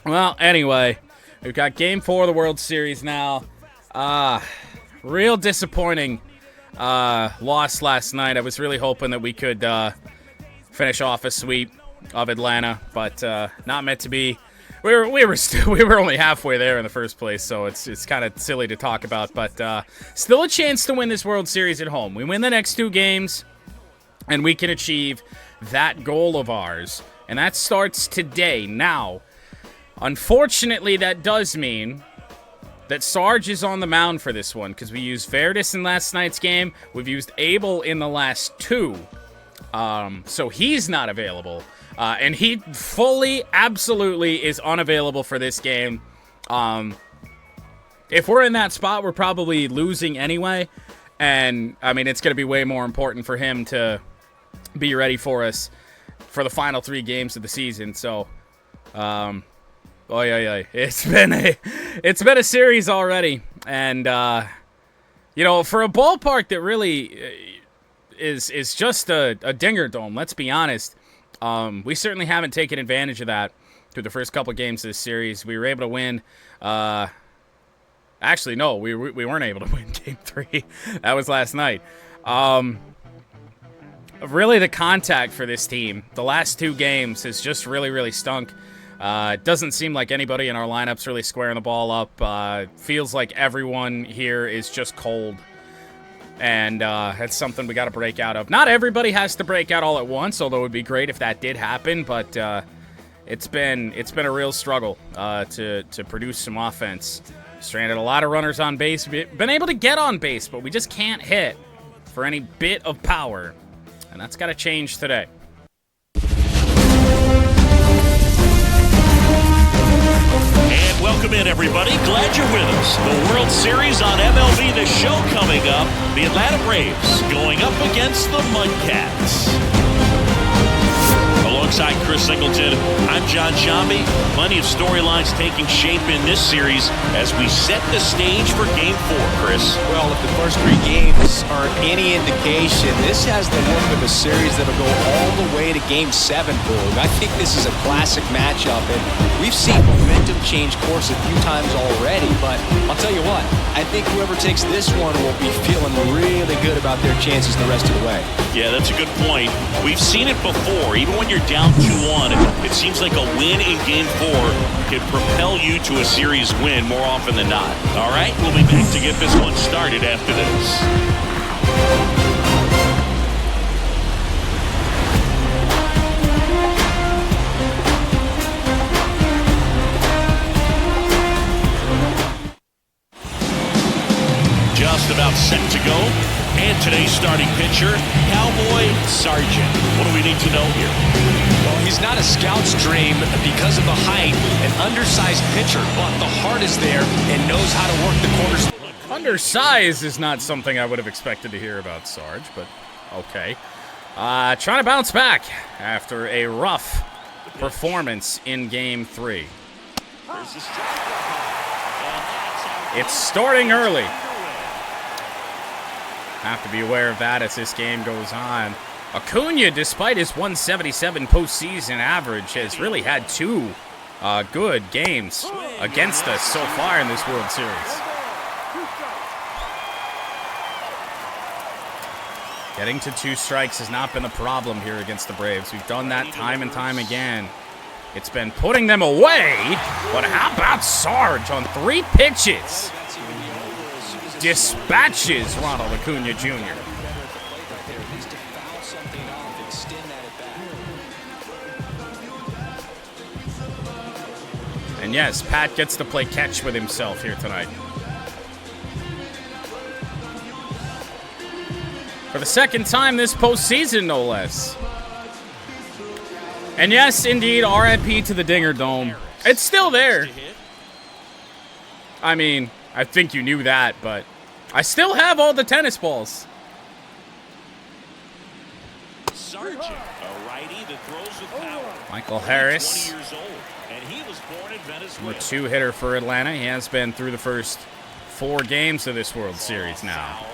Well, anyway, we've got Game 4 of the World Series now. Real disappointing loss last night. I was really hoping that we could finish off a sweep of Atlanta, but not meant to be. We were only halfway there in the first place, so it's kind of silly to talk about. But still a chance to win this World Series at home. We win the next 2 games, and we can achieve that goal of ours, and that starts today. Now, unfortunately, that does mean that Sarge is on the mound for this one, because we used Verdis in last night's game. We've used Abel in the last 2. So he's not available. And he fully, absolutely is unavailable for this game. If we're in that spot, we're probably losing anyway. And, I mean, it's going to be way more important for him to be ready for us for the final 3 games of the season. So, it's been a series already. And, you know, for a ballpark that really is just a dinger dome, let's be honest, we certainly haven't taken advantage of that through the first couple games of this series. We were able to win. Actually, no, we weren't able to win Game 3. That was last night. Really, the contact for this team, the last 2 games, has just really, really stunk. It doesn't seem like anybody in our lineup's really squaring the ball up. Feels like everyone here is just cold. And that's something we got to break out of. Not everybody has to break out all at once, although it would be great if that did happen. But it's been a real struggle to produce some offense. Stranded a lot of runners on base. Been able to get on base, but we just can't hit for any bit of power. And that's got to change today. And welcome in, everybody. Glad you're with us. The World Series on MLB The Show coming up. The Atlanta Braves going up against the Mudcats. Alongside Chris Singleton, I'm John Shambi. Plenty of storylines taking shape in this series as we set the stage for Game 4, Chris. Well, if the first 3 games are any indication, this has the look of a series that'll go all the way to Game 7, Boog. I think this is a classic matchup, and we've seen momentum change course a few times already, but I'll tell you what, I think whoever takes this one will be feeling really good about their chances the rest of the way. Yeah, that's a good point. We've seen it before. Even when you're down 2-1, it seems like a win in Game 4 can propel you to a series win more often than not. All right, we'll be back to get this one started after this. Just about set to go. And today's starting pitcher, Cowboy Sarge. What do we need to know here? Well, he's not a scout's dream because of the height, an undersized pitcher, but the heart is there and knows how to work the corners. Undersized is not something I would have expected to hear about Sarge, but okay. Trying to bounce back after a rough performance in Game 3. It's starting early. Have to be aware of that as this game goes on. Acuna, despite his 177 postseason average, has really had 2 good games against us so far in this World Series. Getting to 2 strikes has not been the problem here against the Braves. We've done that time and time again. It's been putting them away, but how about Sarge on 3 pitches? Dispatches Ronald Acuna Jr. And yes, Pat gets to play catch with himself here tonight. For the second time this postseason, no less. And yes, indeed, RIP to the Dinger Dome. It's still there. I mean, I think you knew that, but I still have all the tennis balls. Sarge, a righty that throws with power. Michael Harris, 20 years old, and he was born in Venezuela. number 2 hitter for Atlanta. He has been through the first 4 games of this World Series now.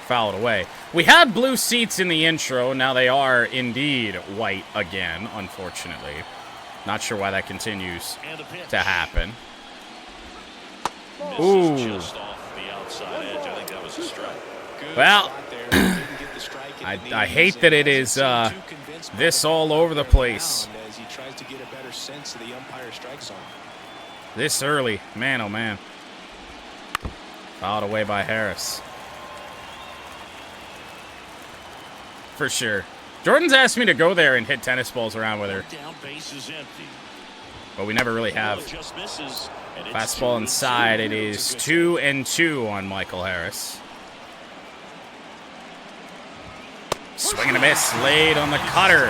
Fouled away. We had blue seats in the intro. Now they are indeed white again, unfortunately. Not sure why that continues to happen. Ooh. Well, I hate that it is this all over the place. This early. Man, oh man. Fouled away by Harris. For sure. Jordan's asked me to go there and hit tennis balls around with her. But we never really have. Fastball inside. It is 2-2 on Michael Harris. Swing and a miss. Laid on the cutter.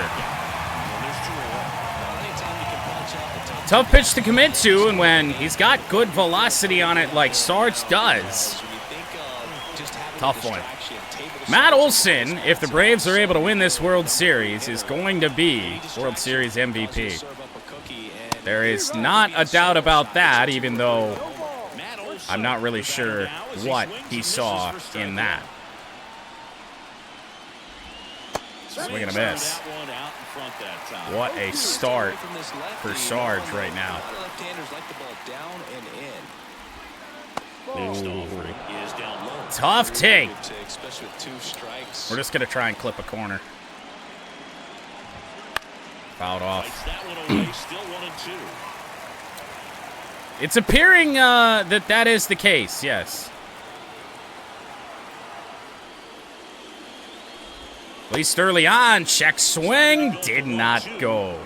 Tough pitch to commit to, and when he's got good velocity on it like Sarge does. Tough one. Matt Olson, if the Braves are able to win this World Series, is going to be World Series MVP. There is not a doubt about that, even though I'm not really sure what he saw in that. Swing and a miss. What a start for Sarge right now. Ooh. Tough take. We're just going to try and clip a corner. Fouled off. It's appearing that is the case, yes. At least early on, check swing, did not go.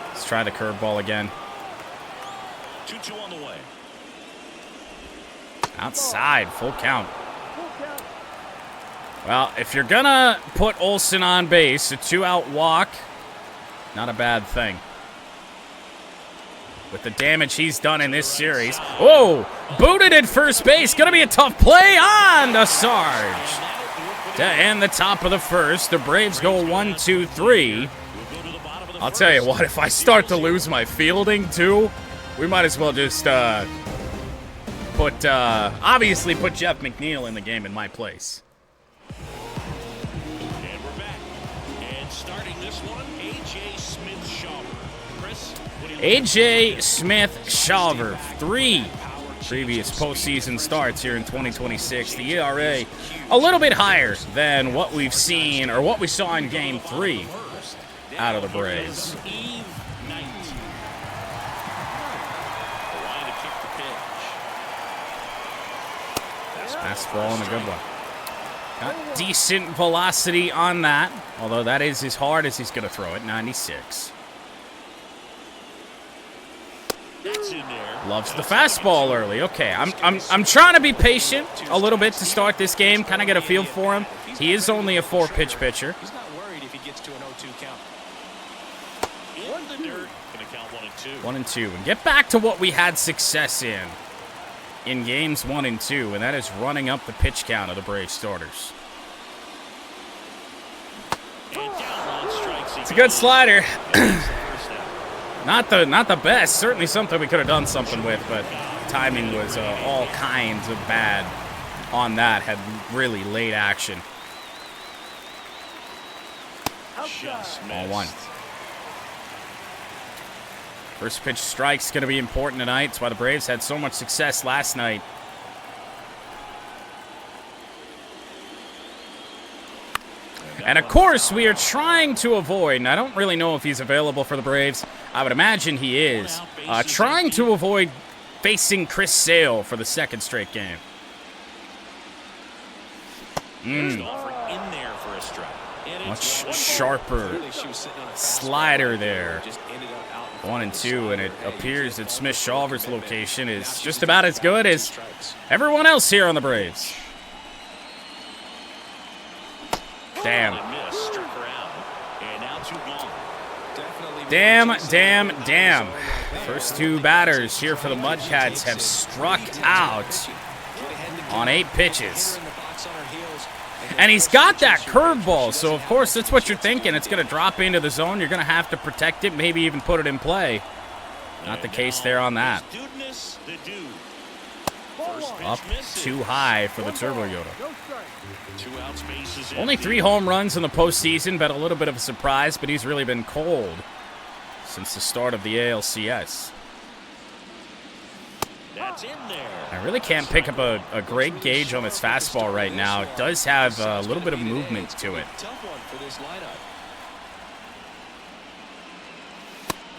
Let's try the curveball again. 2-2 on the way. Outside, full count. Well, if you're gonna put Olson on base, a 2-out walk, not a bad thing. With the damage he's done in this series. Oh, booted at first base. Gonna be a tough play on the Sarge. To end the top of the first, the Braves go 1-2-3. I'll tell you what, if I start to lose my fielding too, we might as well just obviously put Jeff McNeil in the game in my place. And we're back. And starting this one, A.J. Smith-Shawver. Chris, what do you A.J. Smith-Shawver, 3 previous postseason starts here in 2026. The ERA a little bit higher than what we've seen or what we saw in Game 3 out of the Braves. Fastball and a good one. Got decent velocity on that, although that is as hard as he's going to throw it, 96. Loves the fastball early. Okay, I'm trying to be patient a little bit to start this game, kind of get a feel for him. He is only a 4-pitch pitcher. He's not worried if he gets to an 0-2 count. in the dirt? Gonna count 1-2. 1-2, and get back to what we had success in games 1 and 2, and that is running up the pitch count of the Braves starters. It's a good slider. Not the best. Certainly something we could have done something with, but timing was all kinds of bad on that. Had really late action. Ball 1. First pitch strike's going to be important tonight. That's why the Braves had so much success last night. And of course, we are trying to avoid, and I don't really know if he's available for the Braves. I would imagine he is. Trying to avoid facing Chris Sale for the 2nd straight game. Much sharper slider there. 1-2, and it appears that Smith-Shawver's location is just about as good as everyone else here on the Braves. Damn. Damn. First 2 batters here for the Mudcats have struck out on 8 pitches. And he's got that curveball, so of course that's what you're thinking. It's going to drop into the zone. You're going to have to protect it, maybe even put it in play. Not the case there on that. Up too high for the Turbo Yoda. 2 outs, bases Only empty. 3 home runs in the postseason, but a little bit of a surprise, but he's really been cold since the start of the ALCS. That's in there. I really can't pick up a great gauge on his fastball right now. It does have a little bit of movement to it. Tough one for this lineup.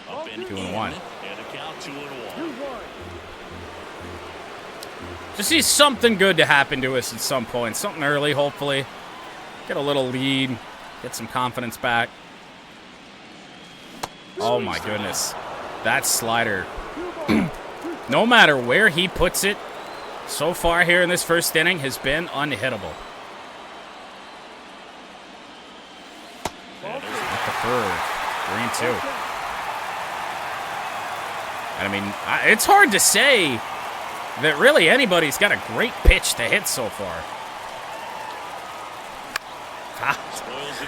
Up and 2-1. And a count 2-1. Just see something good to happen to us at some point. Something early, hopefully. Get a little lead. Get some confidence back. Oh, my goodness. That slider. No matter where he puts it, so far here in this first inning, has been unhittable. At the third. 3-2. I mean, it's hard to say that really anybody's got a great pitch to hit so far.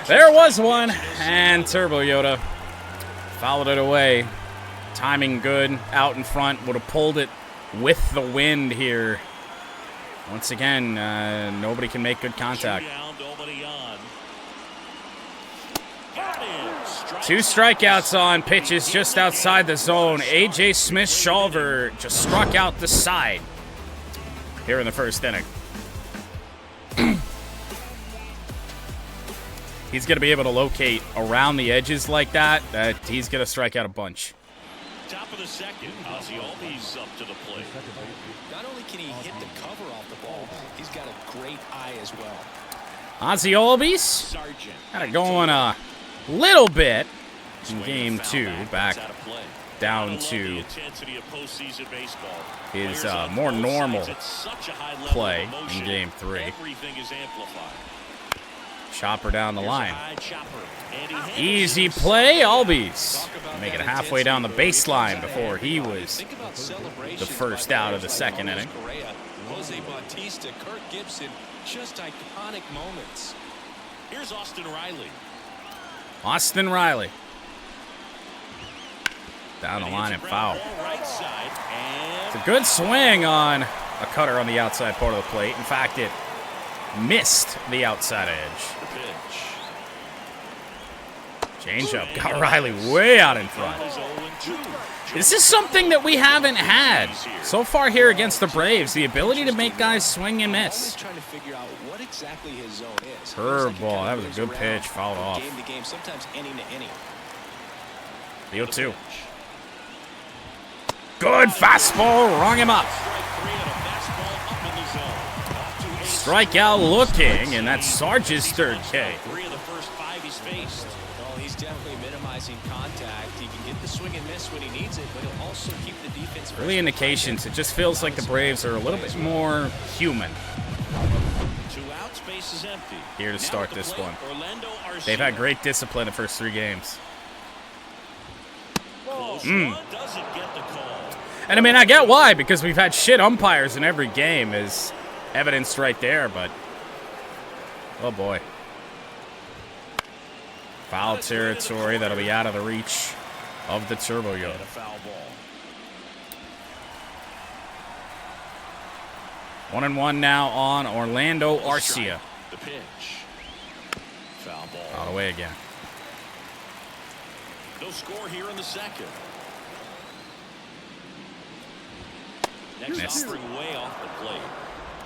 There was one, and Turbo Yoda fouled it away. Timing good, out in front, would have pulled it with the wind here. Once again, nobody can make good contact. 2 strikeouts on pitches just outside the zone. A.J. Smith-Shawver just struck out the side here in the first inning. He's going to be able to locate around the edges like that. He's going to strike out a bunch. Top of the second, Ozzy Albies up to the plate. Not only can he hit the cover off the ball, he's got a great eye as well. Ozzy Albies Sarge. kind of going a little bit in game 2, back down to his more normal play in game 3. Everything is amplified. Chopper down the line. Easy play, Albies. Make it halfway down the baseline before he was the first out of the second inning. Jose Bautista, Kirk Gibson, just iconic moments. Here's Austin Riley. Austin Riley. Down the line and foul. Right side, It's a good swing on a cutter on the outside part of the plate. In fact, it missed the outside edge. Changeup got Riley way out in front. This is something that we haven't had so far here against the Braves, the ability to make guys swing and miss. Curveball, that was a good pitch, fouled off. The 0-2. Good fastball, rung him up. Strikeout looking, and that's Sarge's third K. He's definitely minimizing contact. He can get the swing and miss when he needs it, but he'll also keep the defense. Early indications, it just feels like the Braves are a little bit more human. 2 outs, base is empty. Here to start this one. They've had great discipline the first 3 games. And I mean, I get why, because we've had shit umpires in every game, as evidenced right there, but oh boy. Foul territory, that'll be out of the reach of the Turbo Yoda. Foul ball. 1-1 now on Orlando Arcia. The pitch. Foul ball. Out away again. No score here in the second. Next Missed. offering way off the plate.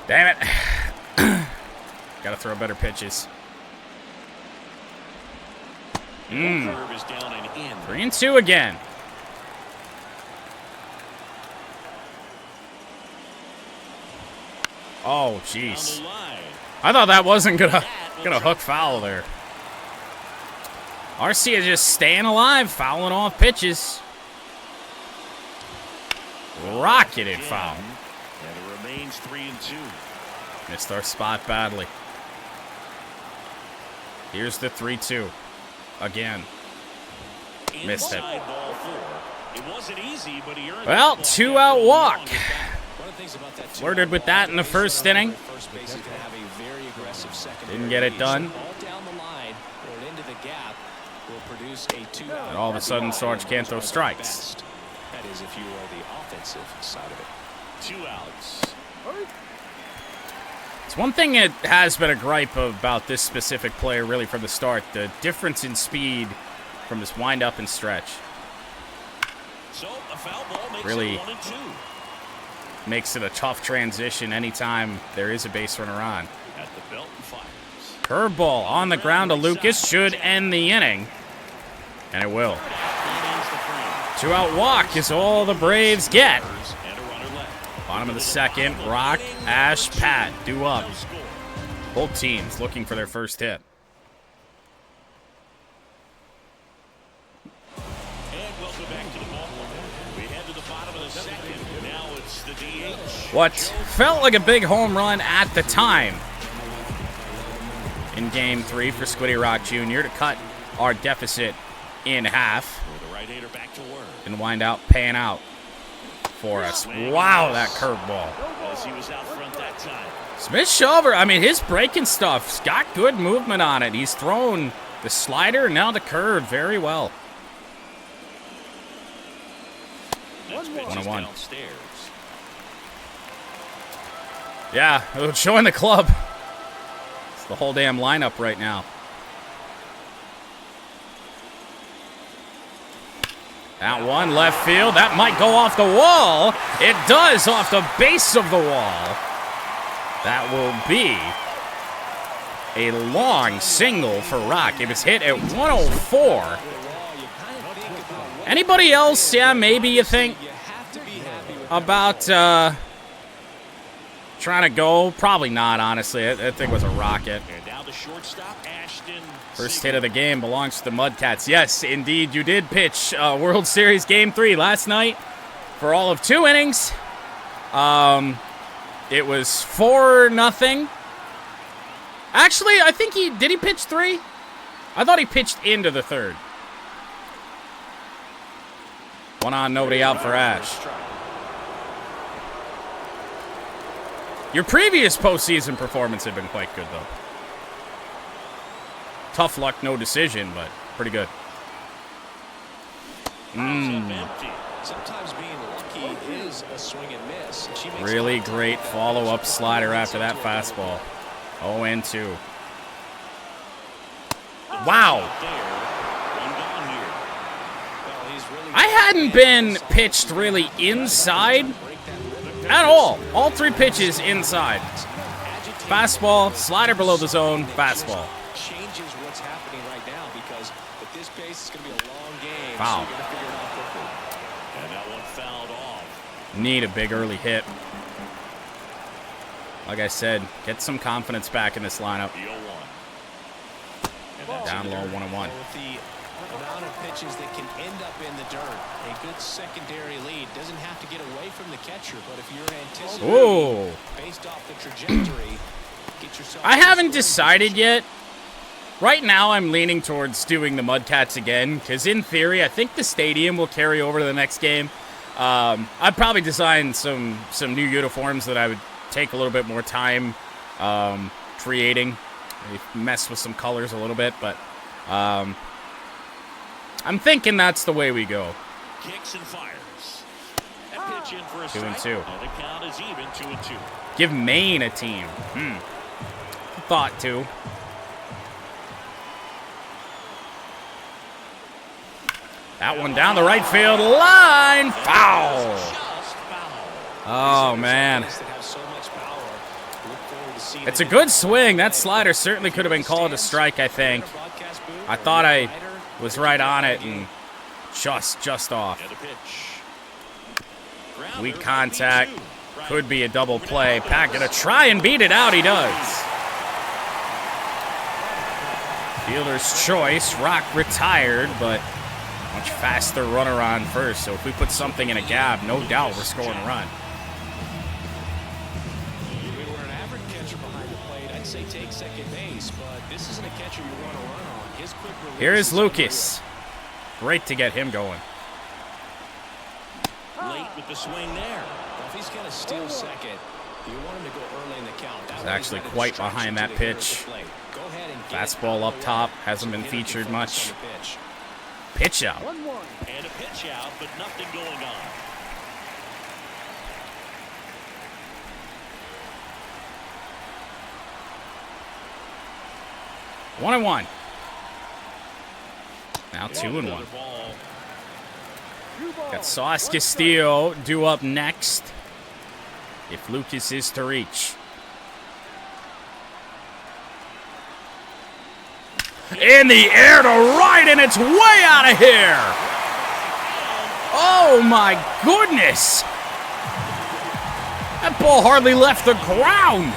Damn it. Gotta throw better pitches. Curve is down and in. 3-2 again. Oh, jeez. On the line. I thought that wasn't gonna hook foul there. Arcia just staying alive, fouling off pitches. Rocketed foul. And it remains 3-2. Missed our spot badly. Here's the 3-2. Again. Missed it. Inside ball 4. It wasn't easy, but he earned Well, the 2-out walk. One of the things about that Flirted with that in the first inning. first base is going to have a very aggressive second. Didn't get it done. All down the line or into the gap will produce a 2-out. And all of a sudden, Sarge can't throw strikes. That is if you are the offensive side of it. 2 outs. It's one thing it has been a gripe about this specific player really from the start. The difference in speed from his wind-up and stretch. So a foul ball makes Really it 1-2. makes it a tough transition anytime there is a base runner on. At the belt and fires. Curveball on the ground to Lucas should end the inning. And it will. 2-out walk is all the Braves get. Bottom of the second, Rock, Ash, Pat, due up. Both teams looking for their first hit. And welcome back to the ballpark. We head to the bottom of the second. Now it's the DH. What felt like a big home run at the time in Game 3 for Squiddy Rock Jr. to cut our deficit in half. The right-hander back to work. And wind out, paying out for us. Wow, that curveball. As he was out front that time. Smith-Shawver, I mean, his breaking stuff's got good movement on it. He's thrown the slider and now the curve very well. 1-1. Downstairs. Yeah, showing the club. It's the whole damn lineup right now. That one left field. That might go off the wall. It does off the base of the wall. That will be a long single for Rock. It was hit at 104. Anybody else? Yeah, maybe you think about trying to go? Probably not, honestly. I think it was a rocket. And now the shortstop, Ashton. First hit of the game belongs to the Mudcats. Yes, indeed, you did pitch World Series Game 3 last night for all of 2 innings. It was 4-0. Actually, I think did he pitch 3? I thought he pitched into the third. 1 on, nobody out for Ash. Your previous postseason performance had been quite good, though. Tough luck, no decision, but pretty good. Sometimes being lucky is a swing and miss. Really great follow-up slider after that fastball. 0-2. Wow. I hadn't been pitched really inside at all. All 3 pitches inside. Fastball, slider below the zone, fastball. Changes what's happening right now because at this pace it's going to be a long game. Foul. So you got to figure it out quickly. And that one fouled off. Need a big early hit. Like I said, get some confidence back in this lineup. The 0-1. Down low, 1-1. With the amount of pitches that can end up in the dirt, a good secondary lead doesn't have to get away from the catcher, but if you're anticipating based off the trajectory, get yourself. I haven't decided yet. Right now, I'm leaning towards doing the Mudcats again, because in theory, I think the stadium will carry over to the next game. I'd probably design some new uniforms that I would take a little bit more time creating. Mess with some colors a little bit, but I'm thinking that's the way we go. Kicks and fires. That pitch in for a 2-2. And the count is even, 2-2. Give Maine a team. Thought to. That one down the right field line. Foul. Oh, man. It's a good swing. That slider certainly could have been called a strike, I think. I thought I was right on it and just off. Weak contact. Could be a double play. Pack gonna try and beat it out. He does. Fielder's choice. Rock retired, but much faster runner on first. So if we put something in a gap, no doubt we're scoring a run. If we were an average catcher behind the plate, I'd say take second base, but this isn't a catcher you want to run on. His quick release. Here is Lucas. Great to get him going. Late with the swing there. Well, if he's going to steal second, you want him to go early in the count. He's actually quite behind that pitch. Fastball up top. Hasn't been featured much. Pitch out. And a pitch out, but nothing going on. 1-1. Now 2-1. Got Sauce Castillo due up next if Lucas is to reach. In the air to right, and it's way out of here. Oh, my goodness. That ball hardly left the ground.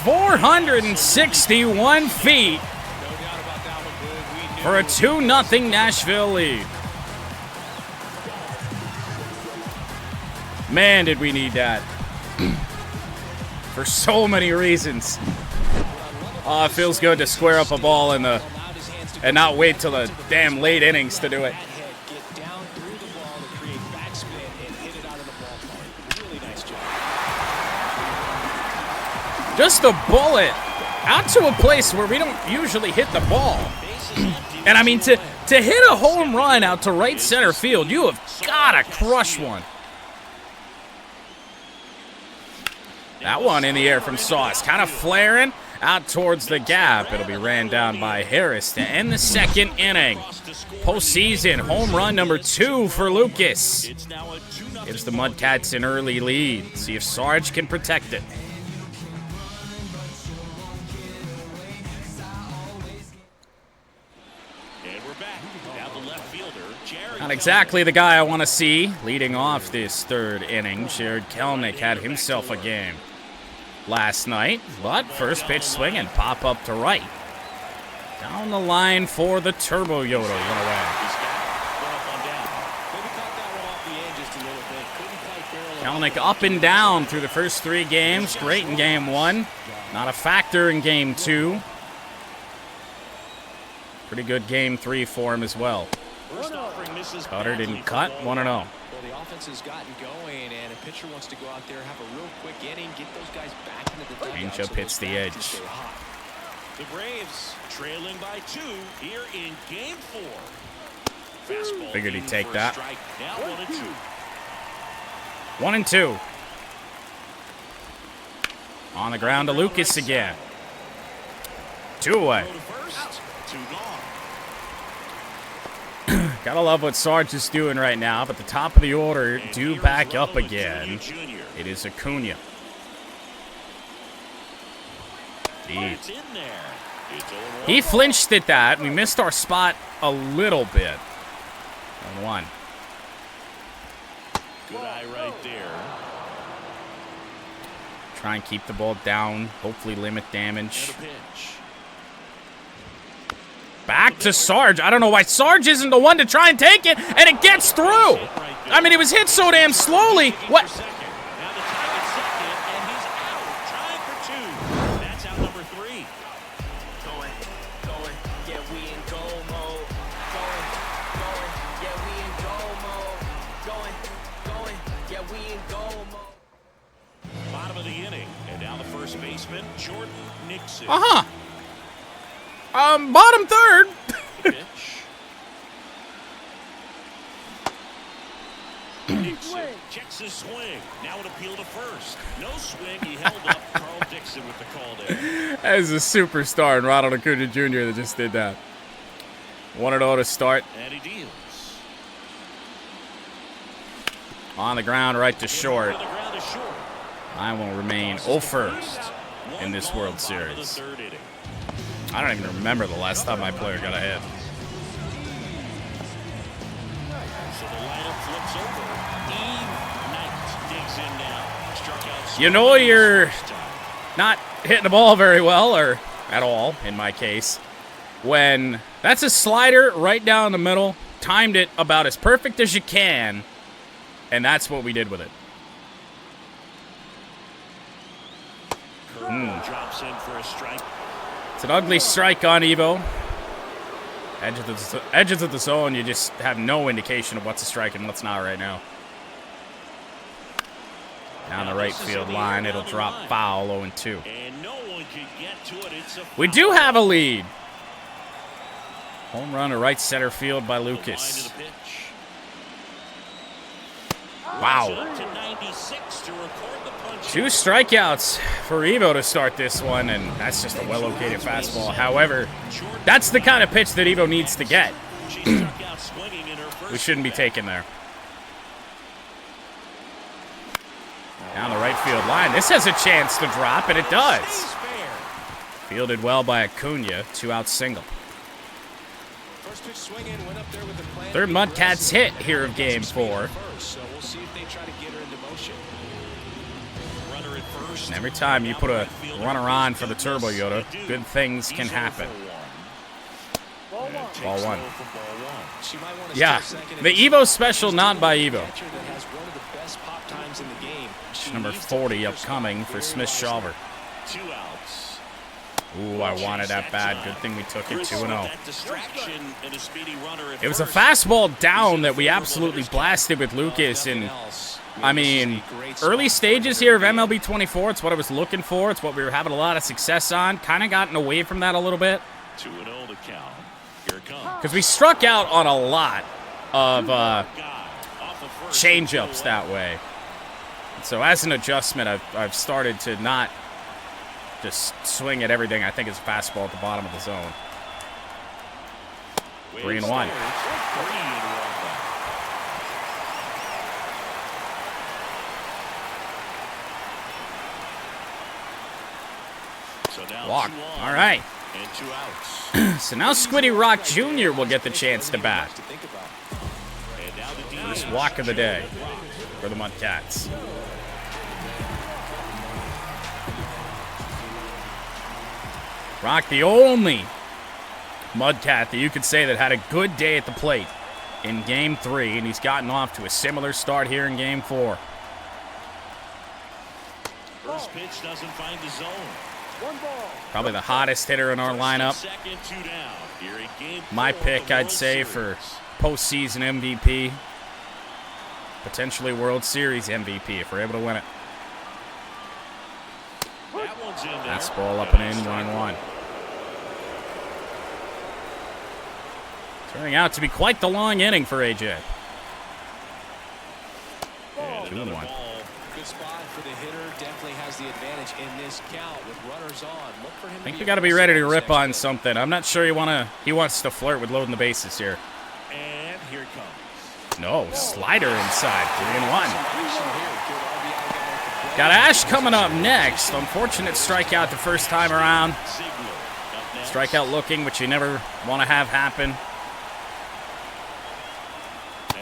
461 feet for a 2-0 Nashville lead. Man, did we need that. For so many reasons. Oh, it feels good to square up a ball in the and not wait till the damn late innings to do it. Just a bullet out to a place where we don't usually hit the ball. And I mean, to hit a home run out to right center field, you have got to crush one. That one in the air from Sauce, kind of flaring out towards the gap. It'll be ran down by Harris to end the second inning. Postseason home run number 2 for Lucas. Gives the Mudcats an early lead. See if Sarge can protect it. Not exactly the guy I want to see leading off this third inning. Jared Kelnick had himself a game last night, but first pitch swinging, pop up to right. Down the line for the Turbo Yoda. One away. Kelnick up and down through the first 3 games. Great in game 1. Not a factor in game 2. Pretty good game 3 for him as well. Cutter didn't cut. 1-0. Well, the offense has gotten going, and a pitcher wants to go out there, have a real quick inning, get those guys back into the dugout. Changeup hits the edge. The Braves trailing by 2 here in game 4. Fastball. Figured he'd take that. Now 1-2. 1-2. On the ground to Lucas again. 2 away. Gotta love what Sarge is doing right now, but the top of the order do back up again. It is Acuna. He flinched at that. We missed our spot a little bit. 1-1. Good eye right there. Try and keep the ball down. Hopefully limit damage. Back to Sarge. I don't know why Sarge isn't the one to try and take it, and it gets through. I mean, it was hit so damn slowly. What? Bottom of the inning, and now the first baseman, Jordan Nixon. Bottom third. Nixon checks his swing. Now an appeal to first. No swing. He held up. Carl Dixon with the call there. That is a superstar in Ronald Acuna Jr. that just did that. 1-0 to start. And he deals. On the ground, right to short. I will remain 0-1 in this World Series. I don't even remember the last time my player got a hit. So the lineup flips over. Knight digs in now. You know you're not hitting the ball very well, or at all, in my case, when that's a slider right down the middle, timed it about as perfect as you can, and that's what we did with it. Drops in for a strike. It's an ugly strike on Evo. Edges of the zone, you just have no indication of what's a strike and what's not right now. Down the right field line, it'll drop foul, 0-2. And no one can get to it. It's a we do have a lead. Home run to right center field by Lucas. Wow. To 96 to record the 2 strikeouts for Evo to start this one, and that's just a well-located fastball. However, that's the kind of pitch that Evo needs to get. We shouldn't be taking there. Down the right field line. This has a chance to drop, and it does. Fielded well by Acuna. 2-out single. 3rd Mudcats hit here of Game 4. And every time you put a runner on for the Turbo Yoda, good things can happen. Ball 1. Yeah, the Evo special, not by Evo. Number 40 upcoming for Smith-Shawver. Ooh, I wanted that bad. Good thing we took it 2-0. It was a fastball down that we absolutely blasted with Lucas. And, I mean, early stages here of MLB 24, it's what I was looking for. It's what we were having a lot of success on. Kind of gotten away from that a little bit. 2-0 to count. Here it comes. Because we struck out on a lot of change-ups that way. So as an adjustment, I've started to not just swing at everything. I think it's a fastball at the bottom of the zone. 3-1. Walk. All right. So now Squiddy Rock Jr. will get the chance to bat. First walk of the day for the Mudcats. Rock, the only Mudcat that you could say that had a good day at the plate in Game 3, and he's gotten off to a similar start here in Game 4. First pitch doesn't find the zone. Probably the hottest hitter in our lineup. My pick, I'd say, for postseason MVP. Potentially World Series MVP if we're able to win it. Fastball up and in, 1-1. Turning out to be quite the long inning for AJ. 2-1. Good spot for the hitter. Definitely has the advantage in this count with runners on. Look for him. I think we got to be ready to rip on something. I'm not sure he wants to flirt with loading the bases here. And here it comes. No, slider inside. 3-1. Got Ash coming up next. Unfortunate strikeout the first time around. Strikeout looking, which you never want to have happen.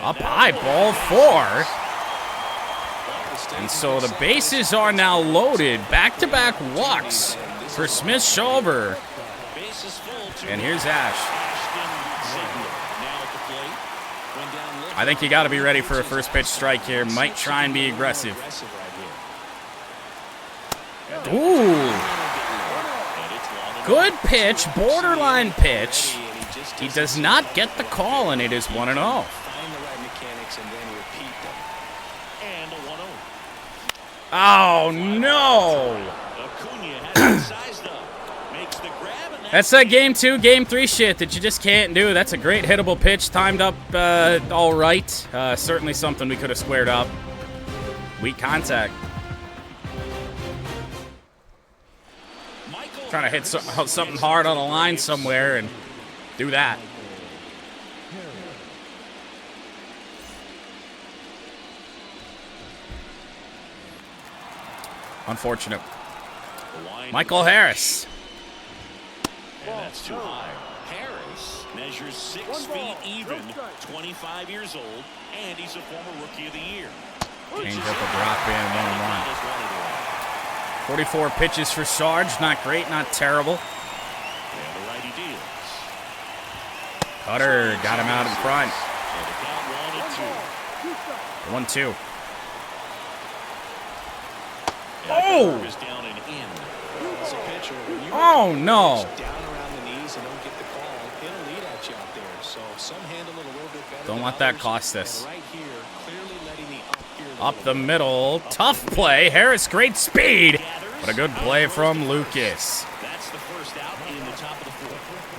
Up high, ball 4. And so the bases are now loaded. Back-to-back walks for Smith-Shawver. And here's Ash. I think you got to be ready for a first pitch strike here. Might try and be aggressive. Ooh. Good pitch, borderline pitch. He does not get the call, and it is 1-0. Oh, no. That's that Game 2, Game 3 shit that you just can't do. That's a great hittable pitch, timed up all right. Certainly something we could have squared up. Weak contact. Trying to hit something hard on a line somewhere and do that. Unfortunate. Michael Harris. And that's too high. Harris measures 6 feet even, 25 years old, and he's a former Rookie of the Year. Change up a drop in, 1-1. 44 pitches for Sarge. Not great, not terrible. And the righty deals. Cutter got him out in front. And the count 1-2. Oh! Oh, no. Don't let that cost us. Up the middle. Tough play. Harris, great speed. But a good play from Lucas.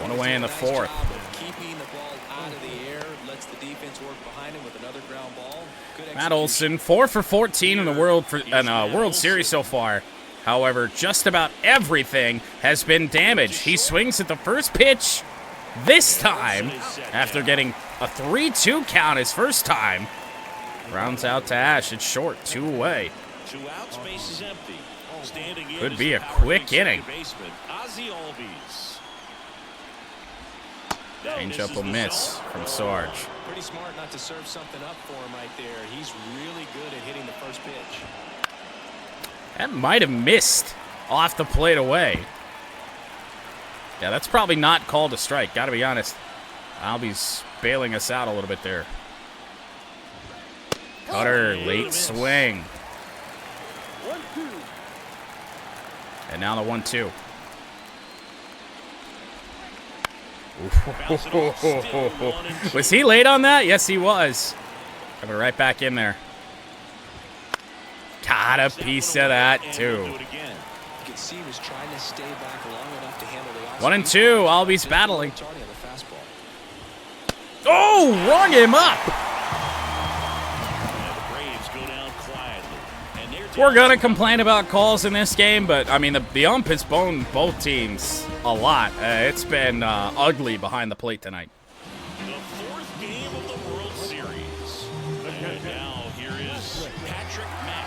One away in the 4th. Keeping the ball out of the air lets the defense work behind him with another ground ball. Good Matt Olson, 4 for 14 in the World Series so far. However, just about everything has been damaged. He swings at the first pitch this time after getting a 3-2 count his first time. Rounds out to Ash. It's short, 2 away. 2 outs, base is empty. Standing in Could be a is the quick inning. Change-up will miss from Sarge. Pretty smart not to serve something up for him right there. He's really good at hitting the first pitch. That might have missed off the plate away. Yeah, that's probably not called a strike. Got to be honest. Albie's bailing us out a little bit there. Cutter, late swing. And now the 1-2. Was he late on that? Yes, he was. Coming right back in there. Got a piece of that, too. 1-2. Albie's battling. Oh, rung him up. We're going to complain about calls in this game, but, I mean, the ump has boned both teams a lot. It's been ugly behind the plate tonight. The 4th game of the World Series. And now here is Patrick Mack.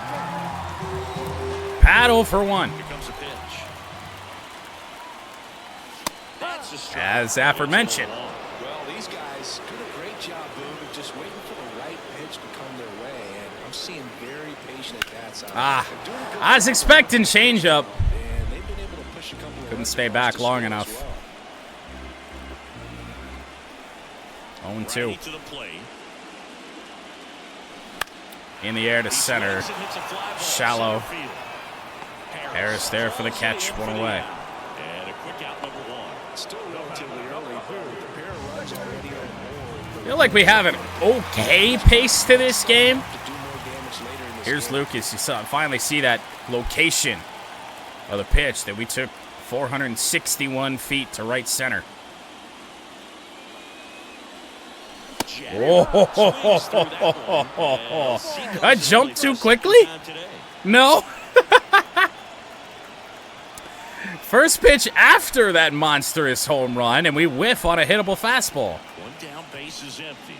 Paddle for 1. Here comes a pitch. That's a strike. As aforementioned. Well, these guys did a great job, Boog, of just waiting for the right pitch to come their way, and I'm seeing very patient at-bats out there. I was expecting change-up. Couldn't stay back long enough. 0-2. In the air to center. Shallow. Harris there for the catch. 1 away. And a quick out, number 1. Still relatively early. The pair of runs already on board. I feel like we have an okay pace to this game. Here's Lucas. You finally see that location of the pitch that we took 461 feet to right center. I jumped too quickly? No. First pitch after that monstrous home run, and we whiff on a hittable fastball. 1 down, base is empty.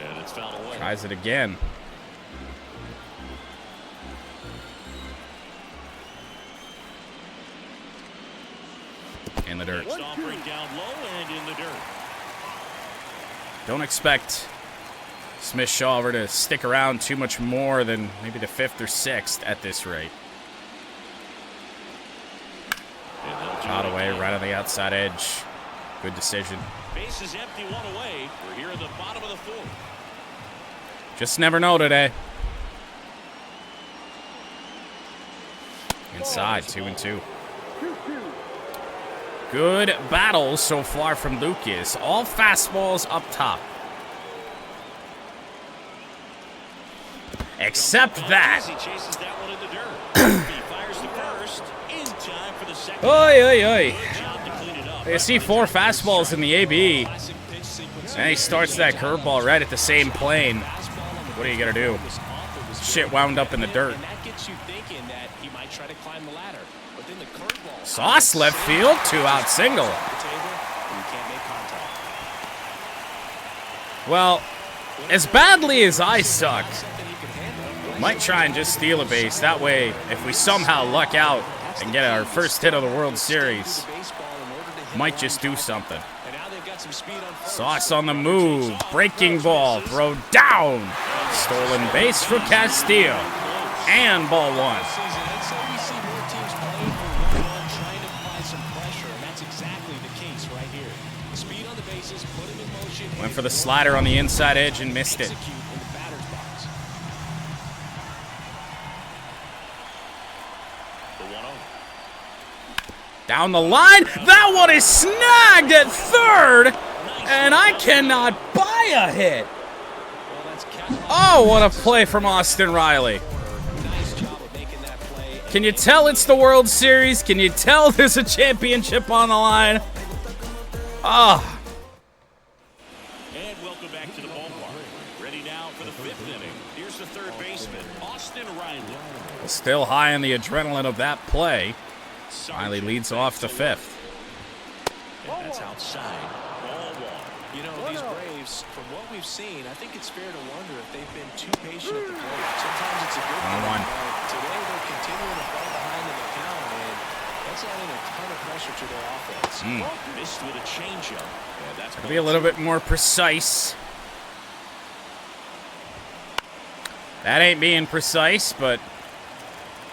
And it's fouled away. Tries it again. In the dirt. Offering down low and in the dirt. Don't expect Smith-Shawver to stick around too much more than maybe the 5th or 6th at this rate. Out away, right on the outside edge. Good decision. Base is empty, 1 away. We're here at the bottom of the 4th. Just never know today. Inside, 2-2. Good battle so far from Lucas. All fastballs up top. Except that. He chases that one in the dirt. He fires the first in time for the second. Oi, oi, oi. Good job to clean it up. You see 4 fastballs in the AB. And he starts that curveball right at the same plane. What are you going to do? Shit wound up in the dirt. Sauce left field, 2-out single. Well, as badly as I suck, might try and just steal a base. That way, if we somehow luck out and get our first hit of the World Series, might just do something. Sauce on the move. Breaking ball. Throw down. Stolen base for Castillo. And ball 1. Went for the slider on the inside edge and missed it. Down the line. That one is snagged at 3rd. And I cannot buy a hit. Oh, what a play from Austin Riley. Can you tell it's the World Series? Can you tell there's a championship on the line? Ah. And welcome back to the ballpark. Still high on the adrenaline of that play. Finally leads off the fifth. And that's outside. Ball one. You know, these Braves, from what we've seen, I think it's fair to wonder if they've been too patient at the plate. Sometimes it's a good thing. 1-1. Today they're continuing to fall behind in the count, and that's adding a ton of pressure to their offense. Missed with a changeup. Yeah, that's Gotta be a little bit more precise. That ain't being precise, but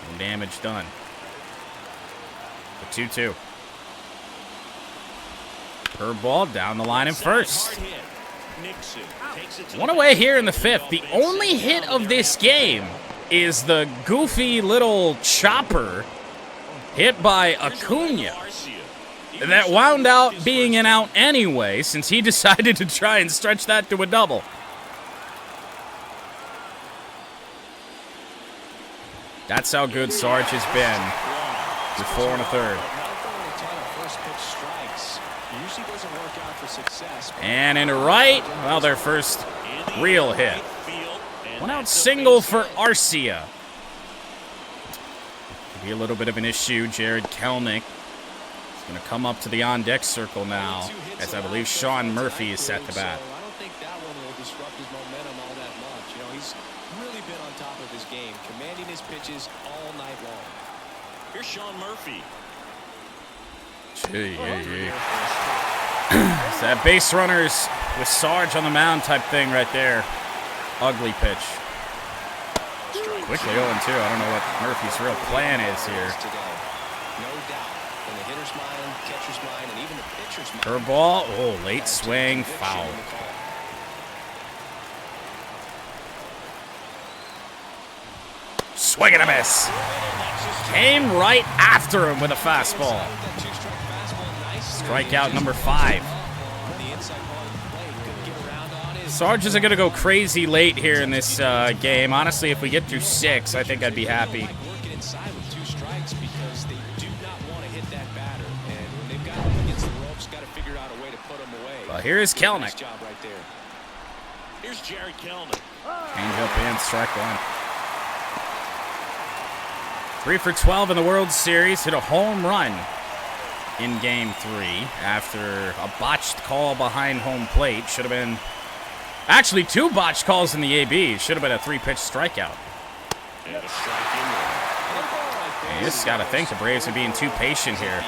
no damage done. The 2-2. Curveball down the line in first. One away here in the fifth. The only hit of this game is the goofy little chopper hit by Acuna that wound out being an out anyway, since he decided to try and stretch that to a double. That's how good Sarge has been through 4 1/3. And in right, well, their first real hit. One out single for Arcia. Could be a little bit of an issue. Jared Kelenic is going to come up to the on-deck circle now, as I believe Sean Murphy is set to bat. I don't think that one will disrupt his momentum all that much. You know, he's really been on top of his game, commanding his pitches all night long. Here's Sean Murphy. It's that base runners with Sarge on the mound type thing right there. Ugly pitch. Quickly 0-2. I don't know what Murphy's real plan is here. Curveball. Oh, late swing. Foul. Swing and a miss. Came right after him with a fastball. Strikeout number 5. Sarge isn't going to go crazy late here in this game. Honestly, if we get through 6, I think I'd be happy. Well, here is Kelenic. Here's Jared Kelenic. Change up and strike one. 3 for 12 in the World Series. Hit a home run in Game 3 after a botched call behind home plate. Should have been actually 2 botched calls in the AB. Should have been a 3-pitch strikeout. And a strike in there. You just got to think the Braves are being too patient here.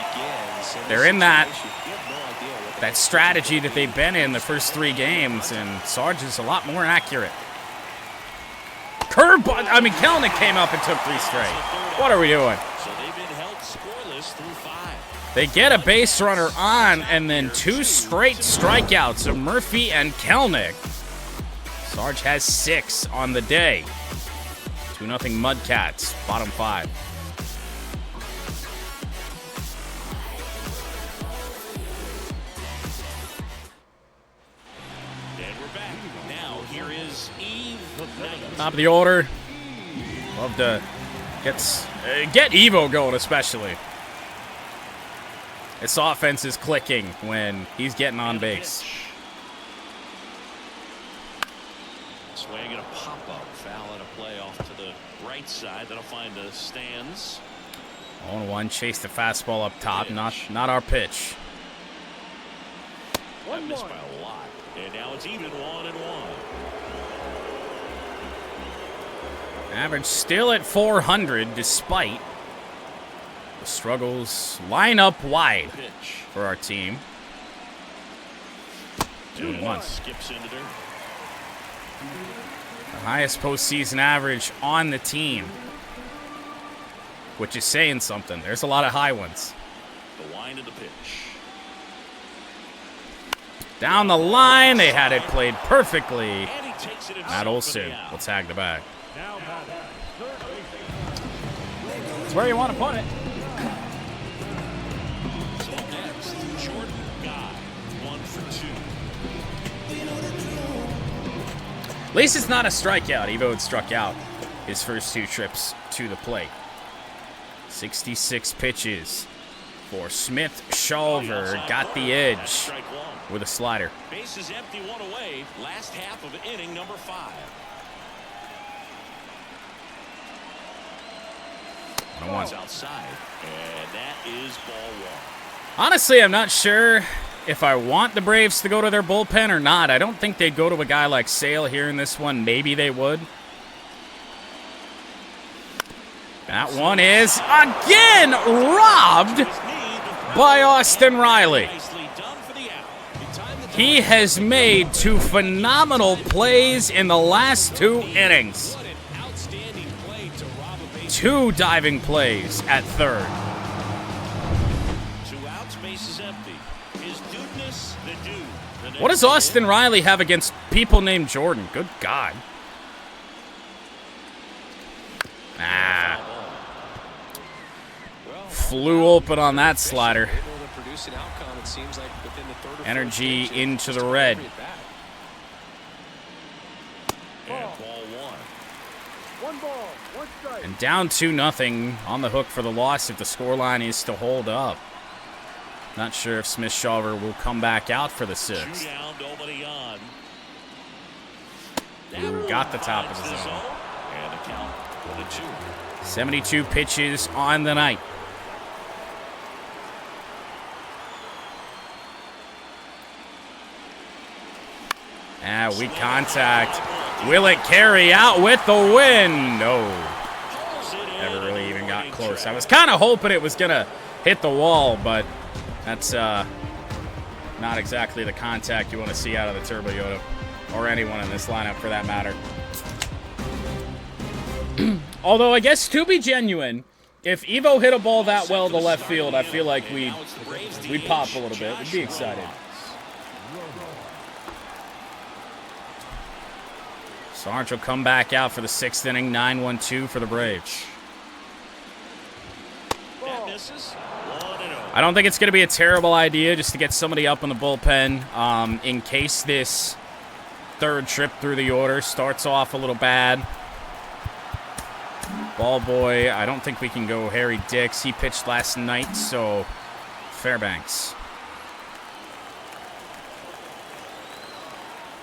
They're in that strategy that they've been in the first 3 games, and Sarge is a lot more accurate. Curveball. I mean, Kelenic came up and took 3 straight. What are we doing? So they've been held scoreless through 5. They get a base runner on, and then 2 straight strikeouts of Murphy and Kelenic. Sarge has 6 on the day. 2-0 Mudcats, bottom 5. And we're back. Now, here is Eve of Night. Top of the order. Love to get Evo going, especially. This offense is clicking when he's getting on base. Swing and a pop-up. Foul and a play off to the right side. That'll find the stands. 0-1. Chase the fastball up top. Not our pitch. That missed by a lot. And now it's even 1-1. Average still at 400 despite the struggles. Line up wide for our team. 2-1. Skips into there. The highest postseason average on the team, which is saying something. There's a lot of high ones. The wind of the pitch. Down the line, they had it played perfectly. And he takes it Matt Olson will tag the bag. That's where you want to put it. So next, Jordan Guy, 1 for 2. At least it's not a strikeout. Evo had struck out his first 2 trips to the plate. 66 pitches for Smith Shawver. Got the edge with a slider. Base is empty, 1 away. Last half of inning number 5. It's outside, and that is ball one. Honestly, I'm not sure if I want the Braves to go to their bullpen or not. I don't think they'd go to a guy like Sale here in this one. Maybe they would. That one is again robbed by Austin Riley. He has made 2 phenomenal plays in the last 2 innings. 2 diving plays at third. 2 outs, base is empty. His dudeness, the dude. What does Austin Riley have against people named Jordan? Good God. Ah. Flew open on that slider. Energy into the red. And down 2-0 on the hook for the loss if the scoreline is to hold up. Not sure if Smith-Shawver will come back out for the 6th. Ooh, got the top of the zone. 72 pitches on the night. Weak contact. Will it carry out with the win? No. Never really even got close. I was kind of hoping it was going to hit the wall, but that's not exactly the contact you want to see out of the Turbo Yoda, or anyone in this lineup for that matter. Although, I guess to be genuine, if Evo hit a ball that well to left field, I feel like we'd pop a little bit. We'd be excited. Sarge will come back out for the 6th inning, 9-1-2 for the Braves. I don't think it's going to be a terrible idea just to get somebody up in the bullpen in case this 3rd trip through the order starts off a little bad. Ball boy, I don't think we can go Harry Dix. He pitched last night, so Fairbanks.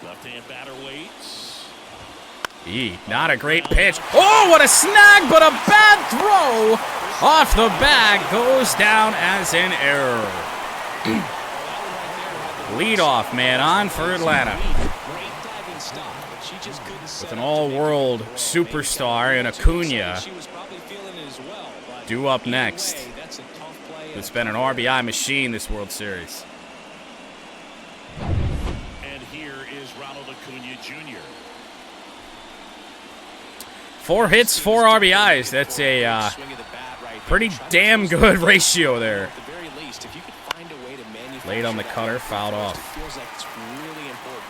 Left-hand batter waits. Not a great pitch. Oh, what a snag, but a bad throw off the bag. Goes down as an error. Leadoff man on for Atlanta. With an all-world superstar in Acuna due up next. It's been an RBI machine this World Series. And here is Ronald Acuna Jr. 4 hits, 4 RBIs. That's a pretty damn good ratio there. Late on the cutter, fouled off.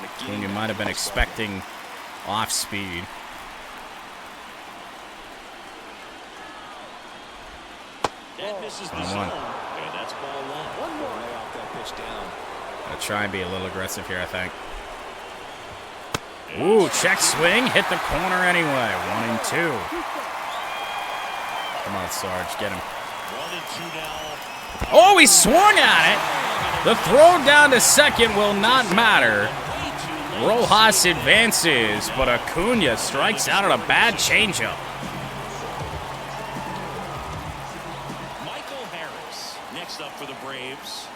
Acuna might have been expecting off speed. That misses the zone. And that's ball one. I'll try and be a little aggressive here, I think. Ooh, check swing, hit the corner anyway. 1-2. Come on, Sarge, get him. 1-2 now. Oh, he swung at it. The throw down to second will not matter. Rojas advances, but Acuna strikes out on a bad changeup. Michael Harris next up for the Braves.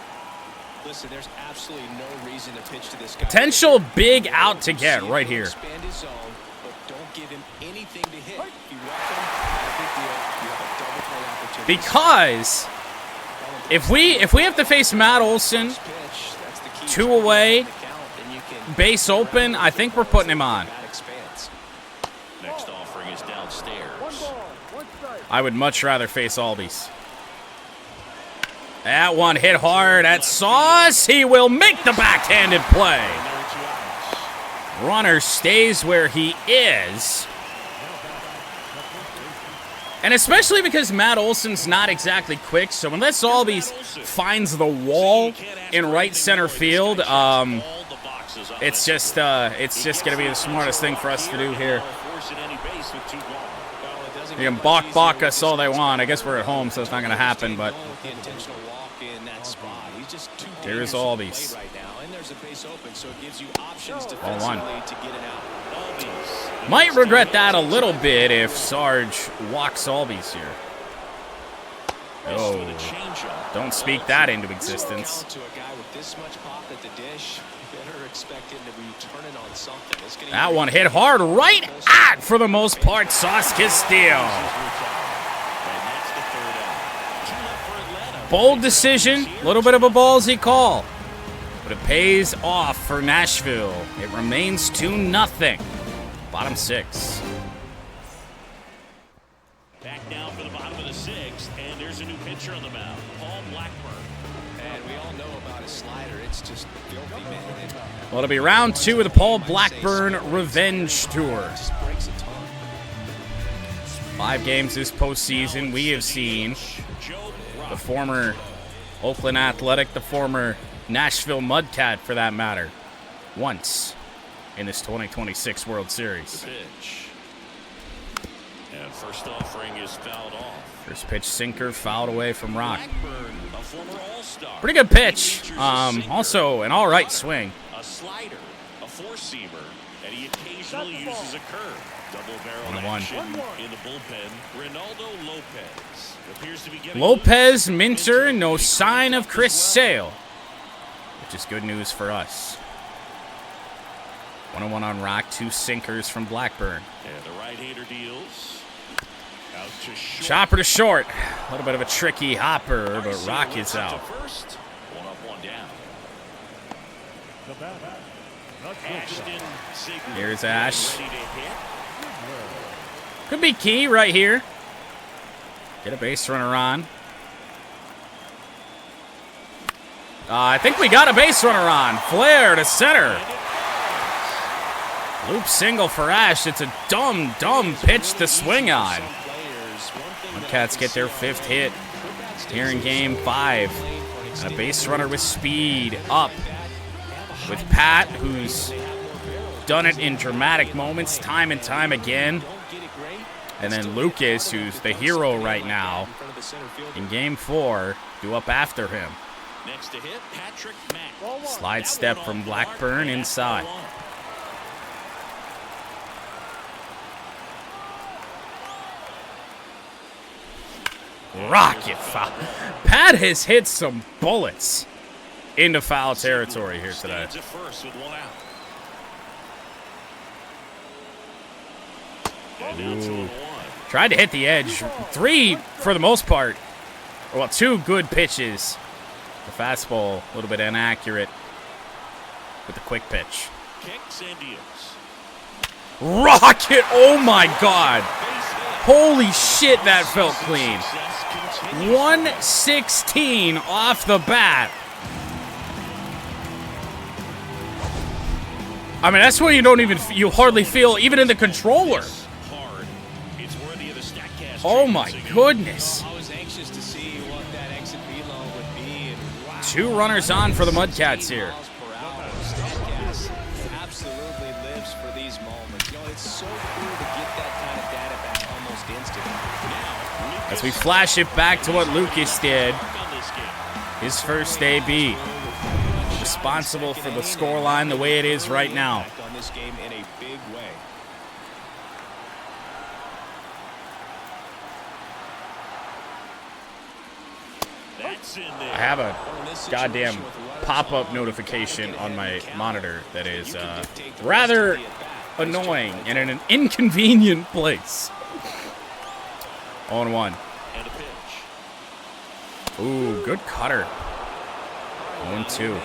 Listen, there's absolutely no reason to pitch to this guy. Potential big out to get right here. Expand his zone, but don't give him anything to hit. If you want him, have a big deal. You have a double play opportunity. Because if we have to face Matt Olson 2 away, base open, I think we're putting him on. Next offering is downstairs. I would much rather face Albies. That one hit hard at Sauce. He will make the backhanded play. Runner stays where he is. And especially because Matt Olson's not exactly quick, so unless Albies finds the wall in right center field, it's just going to be the smartest thing for us to do here. They can balk us all they want. I guess we're at home, so it's not going to happen, but there's Albies. 1-1. Might regret that a little bit if Sarge walks Albies here. Oh, don't speak that into existence. That one hit hard right at, for the most part, Sauce Castile. Bold decision, a little bit of a ballsy call. But it pays off for Nashville. It remains 2-0. Bottom 6. Back now for the bottom of the 6th, and there's a new pitcher on the mound, Paul Blackburn. And we all know about his slider. It's just filthy, man. Well, it'll be round 2 of the Paul Blackburn Revenge Tour. 5 games this postseason. We have seen the former Oakland Athletic, the former Nashville Mudcat, for that matter, once in this 2026 World Series. And first offering is fouled off. First pitch sinker, fouled away from Rock. Pretty good pitch. Also an all right swing. A slider, a four-seamer, and he occasionally uses a curve. Double-barrel action in the bullpen. Ronaldo Lopez appears to be getting Lopez, Minter, no sign of Chris Sale, which is good news for us. 1-1 on Rock, 2 sinkers from Blackburn. And the right-hander deals. Out to short. Chopper to short. A little bit of a tricky hopper, but Rock is out. First. One up, one down. Ashton Ziegler. Here's Ash. Ready to hit. Could be key right here. Get a base runner on. I think we got a base runner on. Flare to center. Loop single for Ash. It's a dumb pitch to swing on. Mudcats get their 5th hit here in Game 5. And a base runner with speed up with Pat, who's done it in dramatic moments time and time again. And then Lucas, who's the hero right now in Game 4, due up after him. Next to hit, Patrick Mack. Slide step from Blackburn inside. Rocket foul. Pat has hit some bullets into foul territory here today. Ooh. Tried to hit the edge. 3 for the most part. Well, 2 good pitches. The fastball a little bit inaccurate with the quick pitch. Rocket! Oh my God! Holy shit, that felt clean. 116 off the bat. I mean, that's what you hardly feel even in the controller. Oh my goodness. 2 runners on for the Mudcats here. Absolutely lives for these moments. You know, it's so cool to get that kind of data back almost instantly. As we flash it back to what Lucas did, his first AB. Responsible for the scoreline the way it is right now. On this game in a big way. I have a goddamn pop-up notification on my monitor that is rather annoying and in an inconvenient place. 0-1. Ooh, good cutter. 1-2.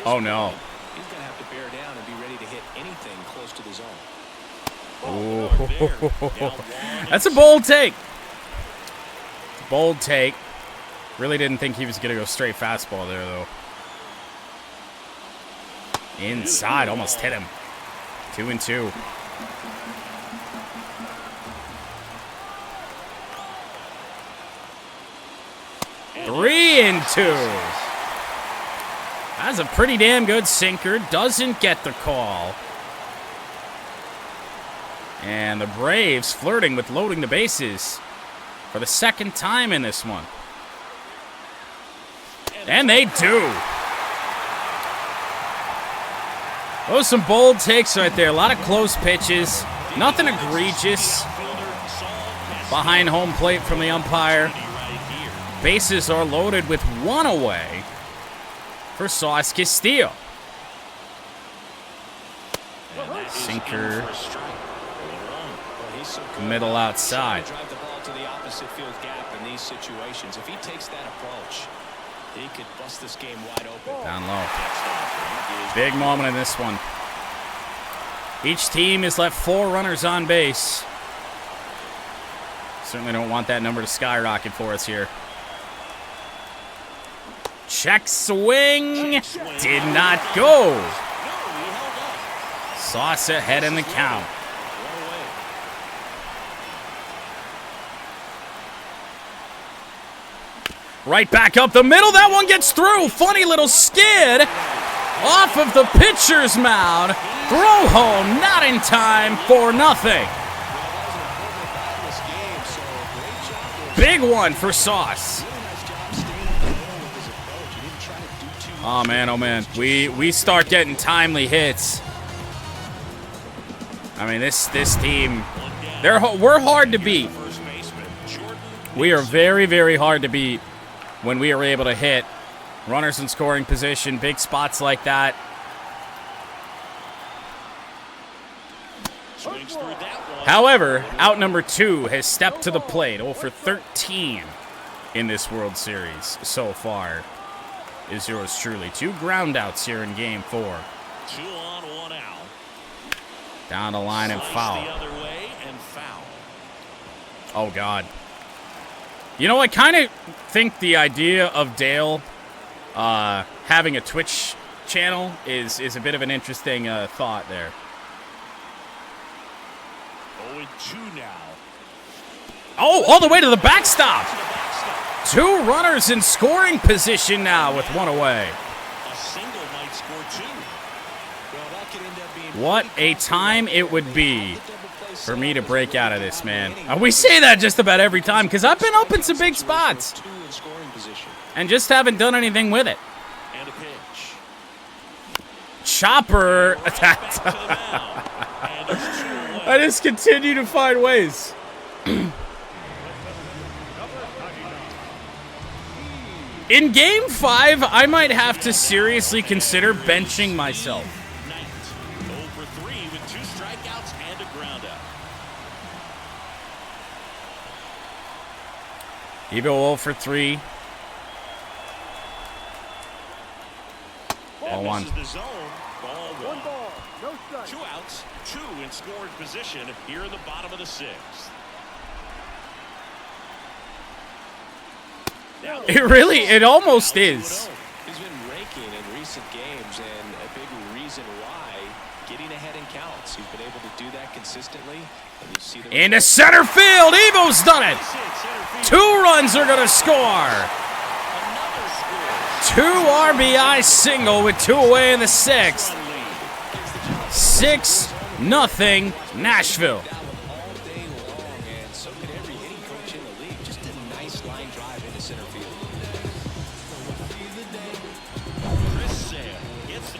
Oh no. He's going to have to bear down and be ready to hit anything close to the zone. Ooh. That's a bold take. Bold take. Really didn't think he was going to go straight fastball there, though. Inside, almost hit him. 2-2. Three and 2. That's a pretty damn good sinker. Doesn't get the call. And the Braves flirting with loading the bases for the 2nd time in this one. And they do. Those are some bold takes right there. A lot of close pitches. Nothing egregious. behind home plate from the umpire. Bases are loaded with one away for Sauce Castillo. Sinker. Middle outside. Drive the ball to the opposite field gap in these situations. If he takes that approach, he could bust this game wide open. Down low. Big moment in this one. Each team has left 4 runners on base. Certainly don't want that number to skyrocket for us here. Check swing. Did not go. Sauce ahead in the count. Right back up the middle. That one gets through. Funny little skid off of the pitcher's mound. Throw home, not in time for nothing. Big one for Sauce. Oh, man, oh, man. We start getting timely hits. I mean, this team, we're hard to beat. We are very, very hard to beat when we are able to hit runners in scoring position, big spots like that. However, out number 2 has stepped to the plate. 0 for 13 in this World Series so far is yours truly. 2 groundouts here in Game 4. 2 on, 1 out. Down the line and foul. The other way and foul. Oh, God. You know, I kind of think the idea of Dale having a Twitch channel is a bit of an interesting thought there. 0-2 now. Oh, all the way to the backstop. 2 runners in scoring position now with 1 away. A single might score 2. Well, that could end up being What a time it would be for me to break out of this, man. We say that just about every time because I've been up in some big spots and just haven't done anything with it. And a pitch. Chopper. I just continue to find ways. In Game 5, I might have to seriously consider benching myself. 0 for 3 with 2 strikeouts and a groundout. Evo 0 for 3. Ball 1. The zone. Ball 1. 2 outs, 2 in scoring position here in the bottom of the 6th. It almost is. He's been raking in recent games, and a big reason why, getting ahead in counts. He's been able to do that consistently. And you see Into center field. Evo's done it. 2 runs are going to score. 2 RBI single with 2 away in the 6th. 6-0 Nashville.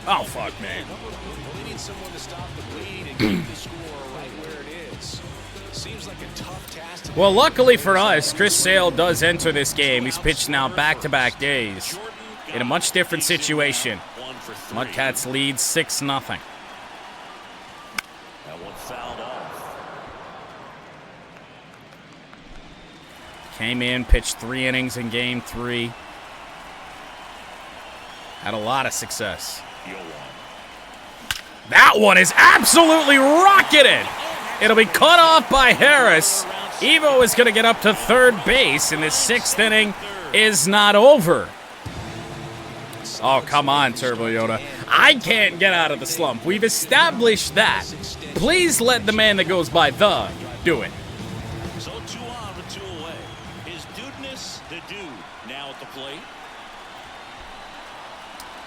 Oh, fuck, man. We need someone to stop the bleed and keep the score right where it is. Seems like a tough task. Well, luckily for us, Chris Sale does enter this game. He's pitched now back-to-back days in a much different situation. Mudcats lead 6-0. That one fouled off. Came in, pitched 3 innings in Game 3. Had a lot of success. That one is absolutely rocketed. It'll be cut off by Harris. Evo is going to get up to third base, and this 6th inning is not over. Oh, come on, Turbo Yoda. I can't get out of the slump. We've established that. Please let the man that goes by the do it. So 2 on with 2 away. His dudeness, the dude, now at the plate.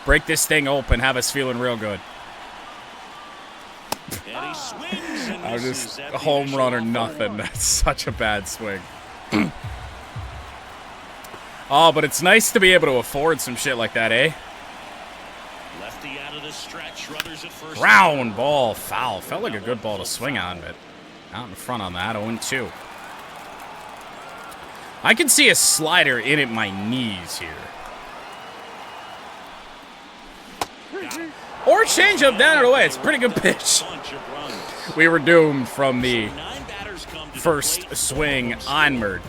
Break this thing open. Have us feeling real good. And he swings and I was misses just at a the home initial run or offer. nothing. That's such a bad swing. Oh, but it's nice to be able to afford some shit like that, eh? Lefty out of the stretch, runners at first. Ground ball foul. Felt like a good ball to swing on, but out in front on that. 0-2. I can see a slider in at my knees here. Or changeup down and away. It's a pretty good pitch. We were doomed from the first swing onward.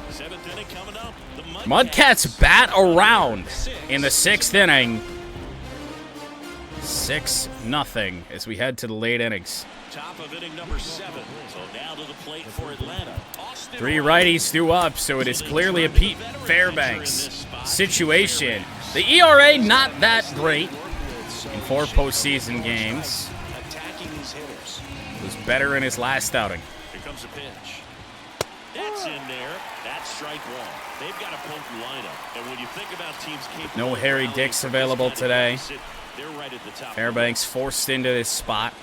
Mudcats bat around in the 6th inning. 6-0 as we head to the late innings. Top of inning number 7. So now to the plate for Atlanta. 3 righties, 2 up, so it is clearly a Pete Fairbanks situation. The ERA not that great in 4 postseason games. Was better in his last outing. Here comes a pitch. That's in there. That's strike 1. They've got a potent lineup. And when you think about teams capable, no Harry Dix available today. They're right at the top. Fairbanks forced into this spot.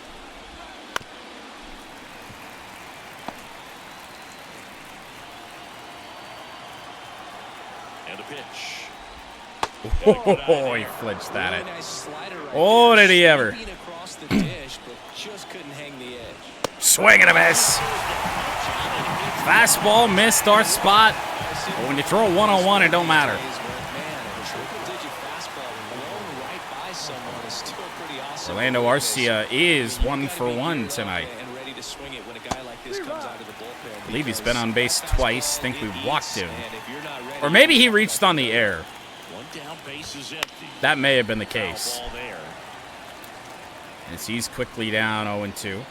And a pitch. Oh, he flinched at it. Oh, did he ever. Swing and a miss. Fastball missed our spot. But when you throw a one-on-one, it don't matter. Orlando Arcia is 1 for 1 tonight. I believe he's been on base twice. Think we walked him. Or maybe he reached on the air. That may have been the case. As he's quickly down 0-2.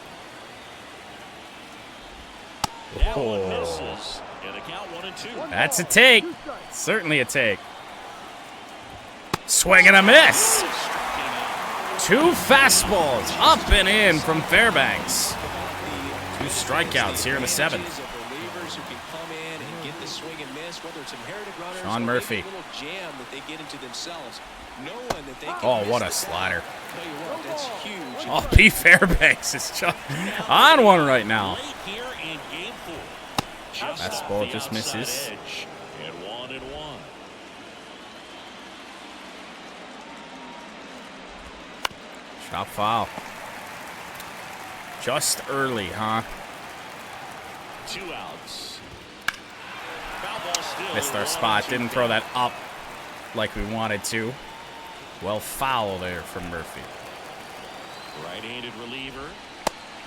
Oh. That's a take. Certainly a take. Swing and a miss. 2 fastballs up and in from Fairbanks. 2 strikeouts here in the 7th. Sean Murphy. Oh, what a slider. Oh, Pete Fairbanks is just on one right now. Fastball just misses. Chop foul. Just early, huh? 2 outs. Missed our spot. Didn't throw that up like we wanted to. Well, foul there from Murphy. Right-handed reliever.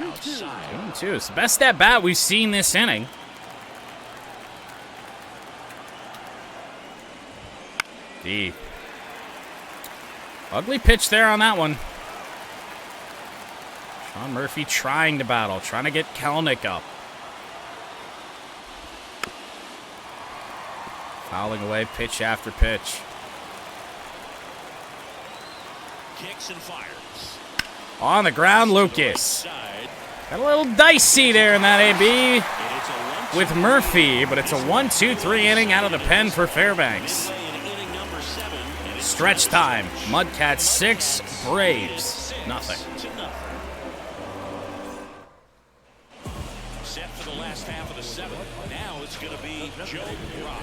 Outside. 2-2. It's the best at bat we've seen this inning. Deep. Ugly pitch there on that one. Sean Murphy trying to battle, trying to get Kelnick up. Fouling away pitch after pitch. Kicks and fires. On the ground, Lucas. Got a little dicey there in that AB with Murphy, but it's a 1-2-3 inning out of the pen for Fairbanks. Stretch time. Mudcats 6, Braves nothing. Set for the last half of the 7th. Now it's going to be Joe Brock.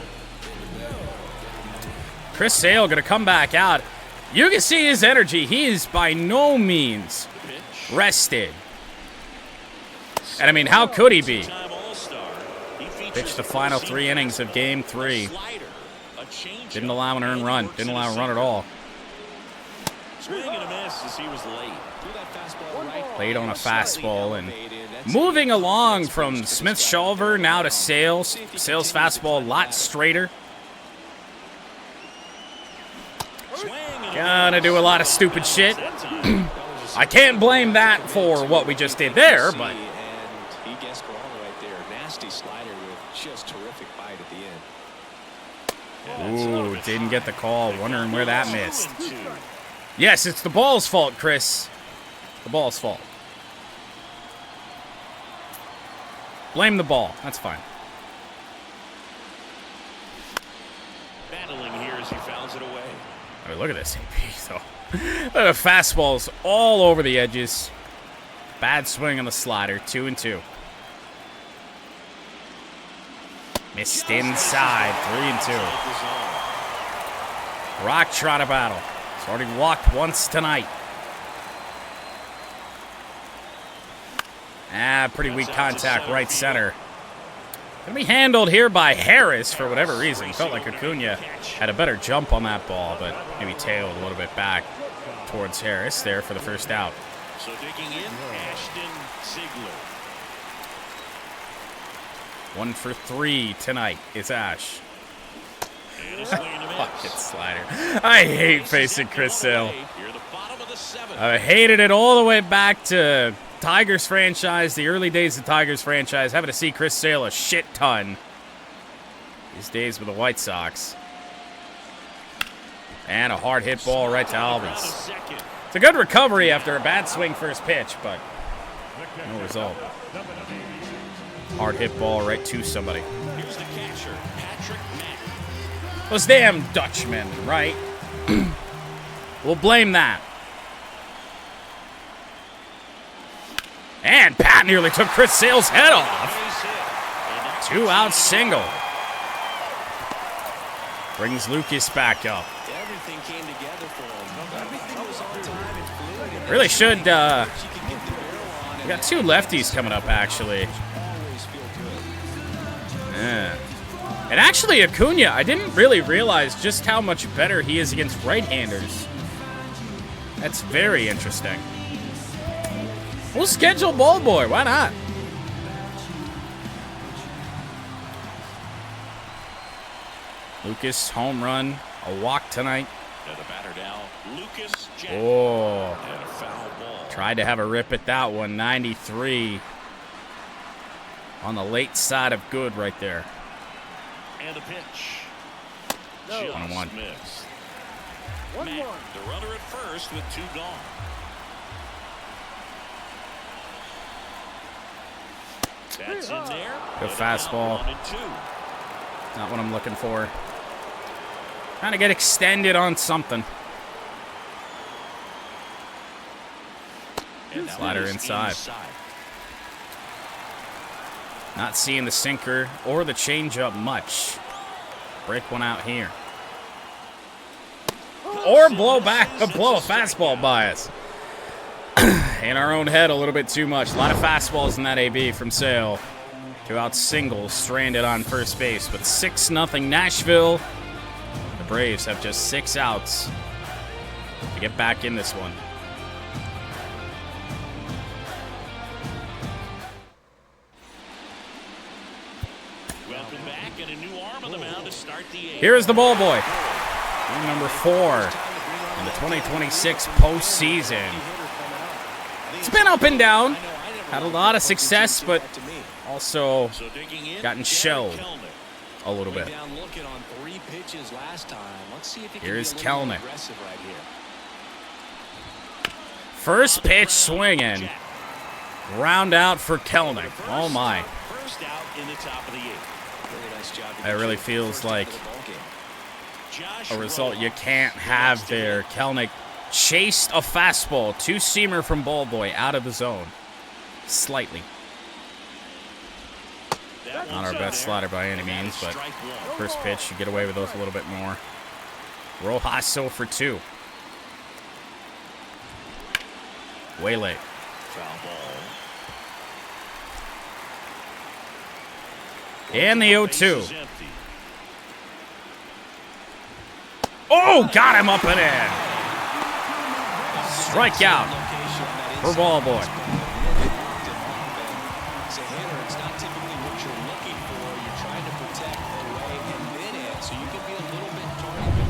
Chris Sale going to come back out. You can see his energy. He is by no means rested. And I mean, how could he be? Pitched the final 3 innings of Game 3. Didn't allow an earned run. Didn't allow a run at all. Played on a fastball and moving along from Smith-Shulver now to Sales. Sales fastball a lot straighter. Gonna do a lot of stupid shit. I can't blame that for what we just did there, but he gets ball right there. Nasty slider with just terrific bite at the end. Ooh, didn't get the call. Wondering where that missed. Yes, it's the ball's fault, Chris. The ball's fault. Blame the ball. That's fine. Battling here as he fouls it away. I mean, look at this AP, though. The fastballs all over the edges. Bad swing on the slider. 2-2. Missed inside. 3-2. Rock trot of battle. He's already walked once tonight. Pretty weak contact right center. Gonna be handled here by Harris for whatever reason. Felt like Acuna had a better jump on that ball, but maybe tailed a little bit back towards Harris there for the first out. So digging in, Ashton Ziegler. 1 for 3 tonight is Ash. Fucking slider. I hate facing Chris Sale. I hated it all the way back to Tigers franchise, the early days of Tigers franchise, having to see Chris Sale a shit ton. These days with the White Sox. And a hard hit ball right to Albies. It's a good recovery after a bad swing first pitch, but no result. Hard hit ball right to somebody. Here's the catcher, Patrick Mack. Those damn Dutchmen, right? We'll blame that. And Pat nearly took Chris Sale's head off. 2 out single. Brings Lucas back up. Everything came together for him. Everything was on time. Really should, we got 2 lefties coming up, actually. Yeah. And actually, Acuna, I didn't really realize just how much better he is against right-handers. That's very interesting. We'll schedule Ball Boy. Why not? Lucas, home run. A walk tonight. And the batter now, Lucas Jackson. Oh. And a foul ball. Tried to have a rip at that one. 93. On the late side of good right there. And a pitch. No. 1-1. Missed. Mack, the runner at first with 2 gone. That's in there. Good fastball. 1-2. Not what I'm looking for. Trying to get extended on something. Slider inside. Not seeing the sinker or the changeup much. Break one out here. Or blow a fastball by us. In our own head a little bit too much. A lot of fastballs in that AB from Sale. 2 out singles, stranded on first base. But 6-0 Nashville. The Braves have just 6 outs to get back in this one. Welcome back, and a new arm on the mound to start the 8th. Here's the ball boy. Number 4 in the 2026 postseason. It's been up and down. Had a lot of success, but also gotten shelled a little bit. Here's Kelnick. First pitch swinging. Round out for Kelnick. Oh my. That really feels like a result you can't have there. Kelnick chased a fastball, 2-seamer from Ball Boy out of the zone. Slightly. Not our best slider by any means, but first pitch, you get away with those a little bit more. Rojas 0 for 2. Way late. And the 0-2. Oh, got him up and in. Strikeout for Ball Boy.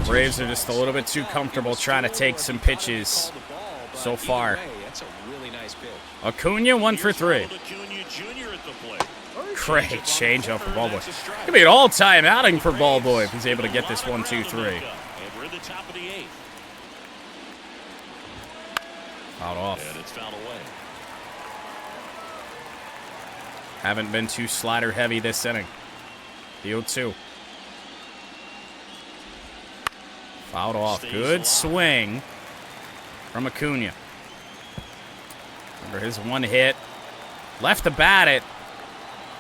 Braves are just a little bit too comfortable trying to take some pitches so far. Acuna 1 for 3. Great changeup for Ball Boy. Could be an all-time outing for Ball Boy if he's able to get this 1-2-3. Fouled off. And it's fouled away. Haven't been too slider heavy this inning. The 0-2. Fouled off. Good swing from Acuna. Remember his one hit. Left the bat at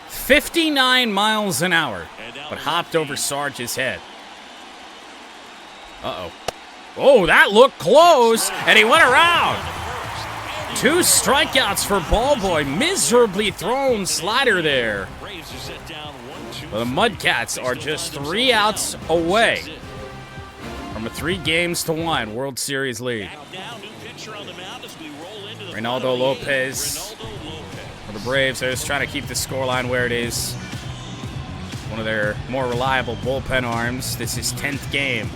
59 miles an hour, but hopped over Sarge's head. Uh-oh. Oh, that looked close, and he went around. 2 strikeouts for Ballboy. Miserably thrown slider there. Well, the Mudcats are just 3 outs away from a 3-1 World Series lead. Reynaldo Lopez for the Braves. They're just trying to keep the scoreline where it is. One of their more reliable bullpen arms. This is 10th game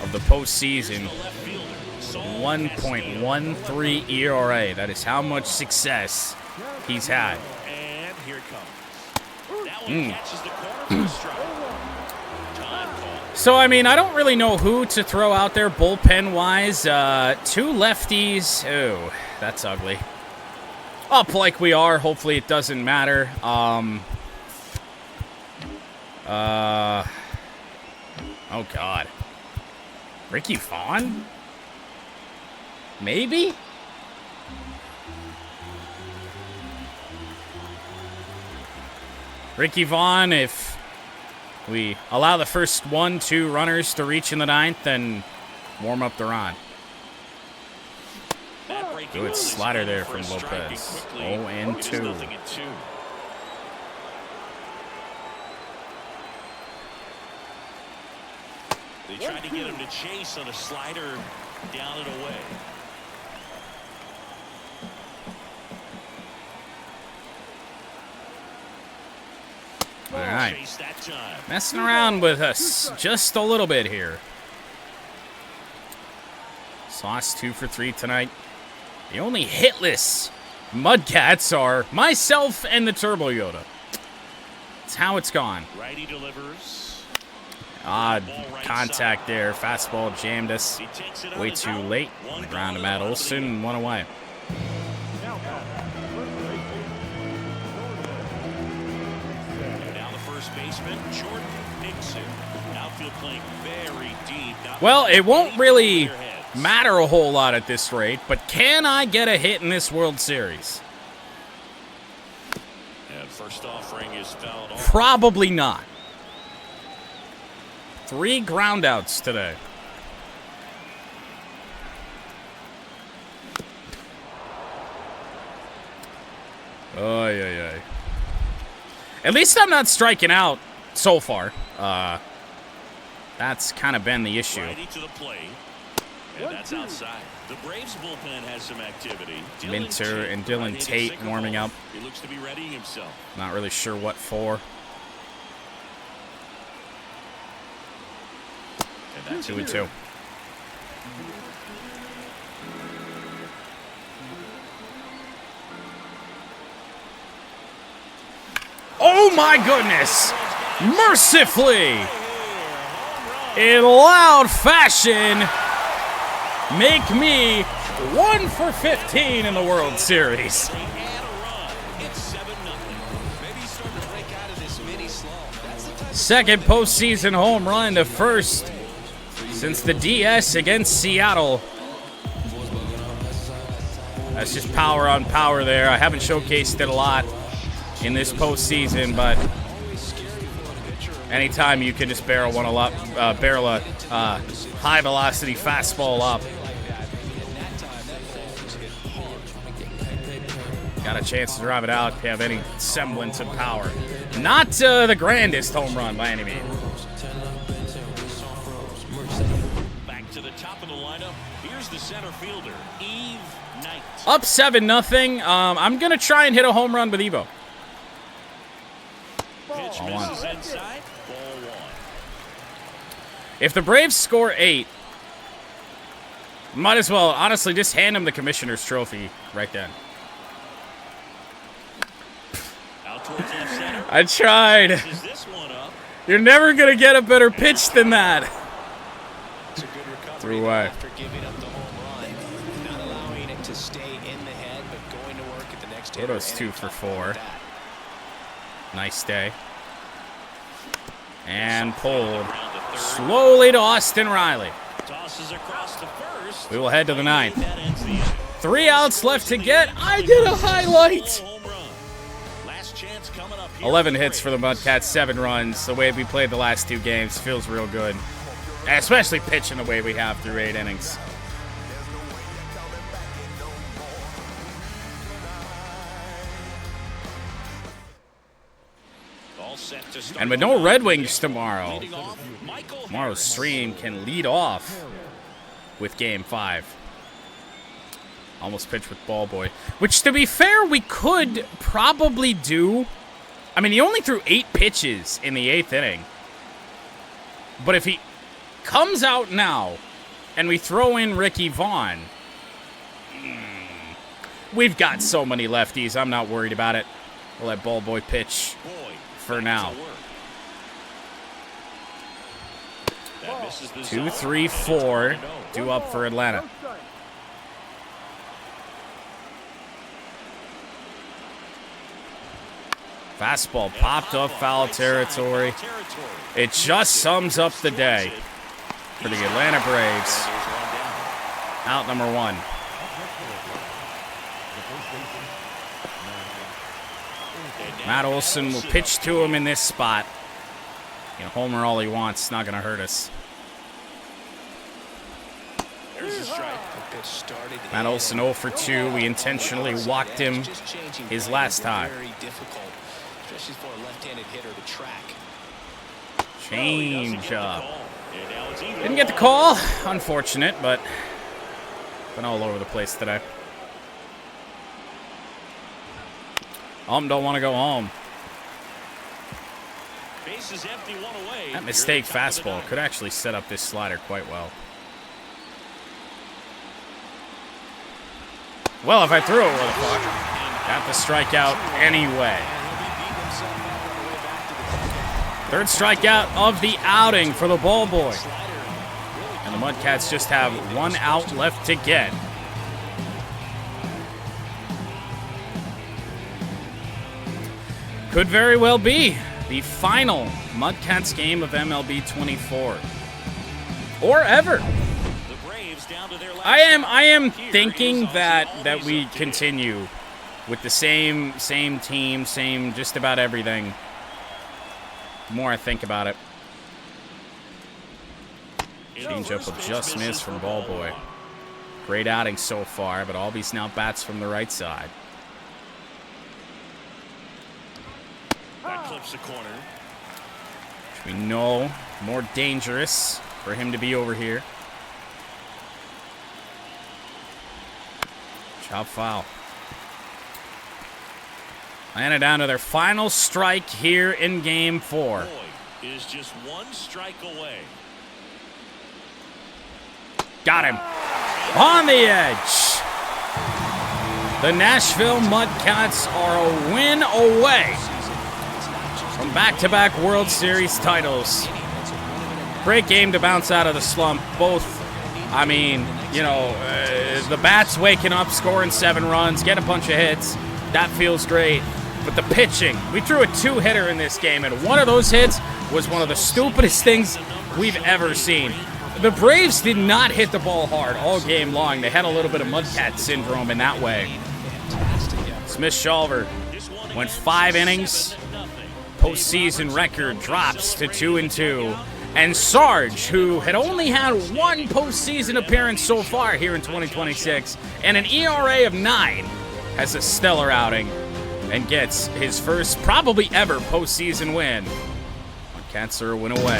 of the postseason. 1.13 ERA. That is how much success he's had. And here it comes. That one catches the corner for a strike. So, I mean, I don't really know who to throw out there bullpen-wise. 2 lefties. Oh, that's ugly. Up like we are. Hopefully it doesn't matter. Oh, God. Ricky Vaughn? Maybe? Ricky Vaughn, if we allow the first 1-2 runners to reach in the 9th, then warm up the Ron. Good slider there from Lopez. 0-2. They tried to get him to chase on a slider down and away. All right. Messing around with us just a little bit here. Sauce 2 for 3 tonight. The only hitless Mudcats are myself and the Turbo Yoda. That's how it's gone. Righty delivers. Odd contact there. Fastball jammed us way too late. On the ground to Matt Olson. 1 away. Well, it won't really matter a whole lot at this rate, but can I get a hit in this World Series? And first offering is fouled off. Probably not. 3 groundouts today. Oh, yeah. At least I'm not striking out so far. That's kind of been the issue. Righty to the plate. And that's outside. The Braves bullpen has some activity. Minter and Dylan Tate warming up. He looks to be readying himself. Not really sure what for. And that's 2-2. Oh my goodness! Mercifully, in loud fashion, make me 1 for 15 in the World Series. Second postseason home run, the first since the DS against Seattle. That's just power on power there. I haven't showcased it a lot in this postseason, but anytime you can just barrel a high velocity fastball up, got a chance to drive it out if you have any semblance of power. Not the grandest home run by any means. Back to the top of the lineup. Here's the center fielder, Eve Knight. Up 7-0. I'm gonna try and hit a home run with Evo. Pitch misses inside. Ball 1. If the Braves score 8, might as well honestly just hand him the Commissioner's Trophy right then. Out towards left center. I tried. Is this one up? You're never gonna get a better pitch than that. It's a good recovery Threw away. after giving up the home run. Not allowing it to stay in the head, but going to work at the next hitter. Roto's 2 for 4. Nice day. And pulled slowly to Austin Riley. Tosses across the first. We will head to the 9th. That ends the inning. 3 outs left to get. I get a highlight. Home run. Last chance coming up here. 11 hits for the Mudcats, 7 runs. The way we played the last 2 games feels real good. And especially pitching the way we have through 8 innings. And with no Red Wings tomorrow, tomorrow's stream can lead off with Game 5. Almost pitched with ball boy. Which, to be fair, we could probably do. I mean, he only threw 8 pitches in the 8th inning. But if he comes out now and we throw in Ricky Vaughn, we've got so many lefties. I'm not worried about it. We'll let ball boy pitch for now. 2, 3, 4. Due up for Atlanta. Fastball popped up foul territory. It just sums up the day for the Atlanta Braves. Out number 1. Matt Olson will pitch to him in this spot. You know, homer all he wants. Not going to hurt us. Matt Olson 0 for 2. We intentionally walked him his last time. Change up. Didn't get the call. Unfortunate, but been all over the place today. Don't want to go home. That mistake fastball could actually set up this slider quite well. Well, if I threw it over the clock, got the strikeout anyway. 3rd strikeout of the outing for the ball boy. And the Mudcats just have 1 out left to get. Could very well be the final Mudcats game of MLB 24. Or ever. I am thinking that we continue with the same team, same just about everything. The more I think about it. Changeup will just miss from ball boy. Great outing so far, but Albies now bats from the right side. That clips the corner. Which we know more dangerous for him to be over here. Chop foul. Atlanta down to their final strike here in Game 4. Is just 1 strike away. Got him. On the edge. The Nashville Mudcats are a win away from back-to-back World Series titles. Great game to bounce out of the slump. Both, I mean, you know, the bats waking up, scoring 7 runs, get a bunch of hits. That feels great. But the pitching, we threw a 2-hitter in this game, and one of those hits was one of the stupidest things we've ever seen. The Braves did not hit the ball hard all game long. They had a little bit of Mudcat syndrome in that way. Smith-Shawver went 5 innings. Postseason record drops to 2-2. And Sarge, who had only had 1 postseason appearance so far here in 2026 and an ERA of 9, has a stellar outing and gets his first, probably ever, postseason win. Mudcats are a win away.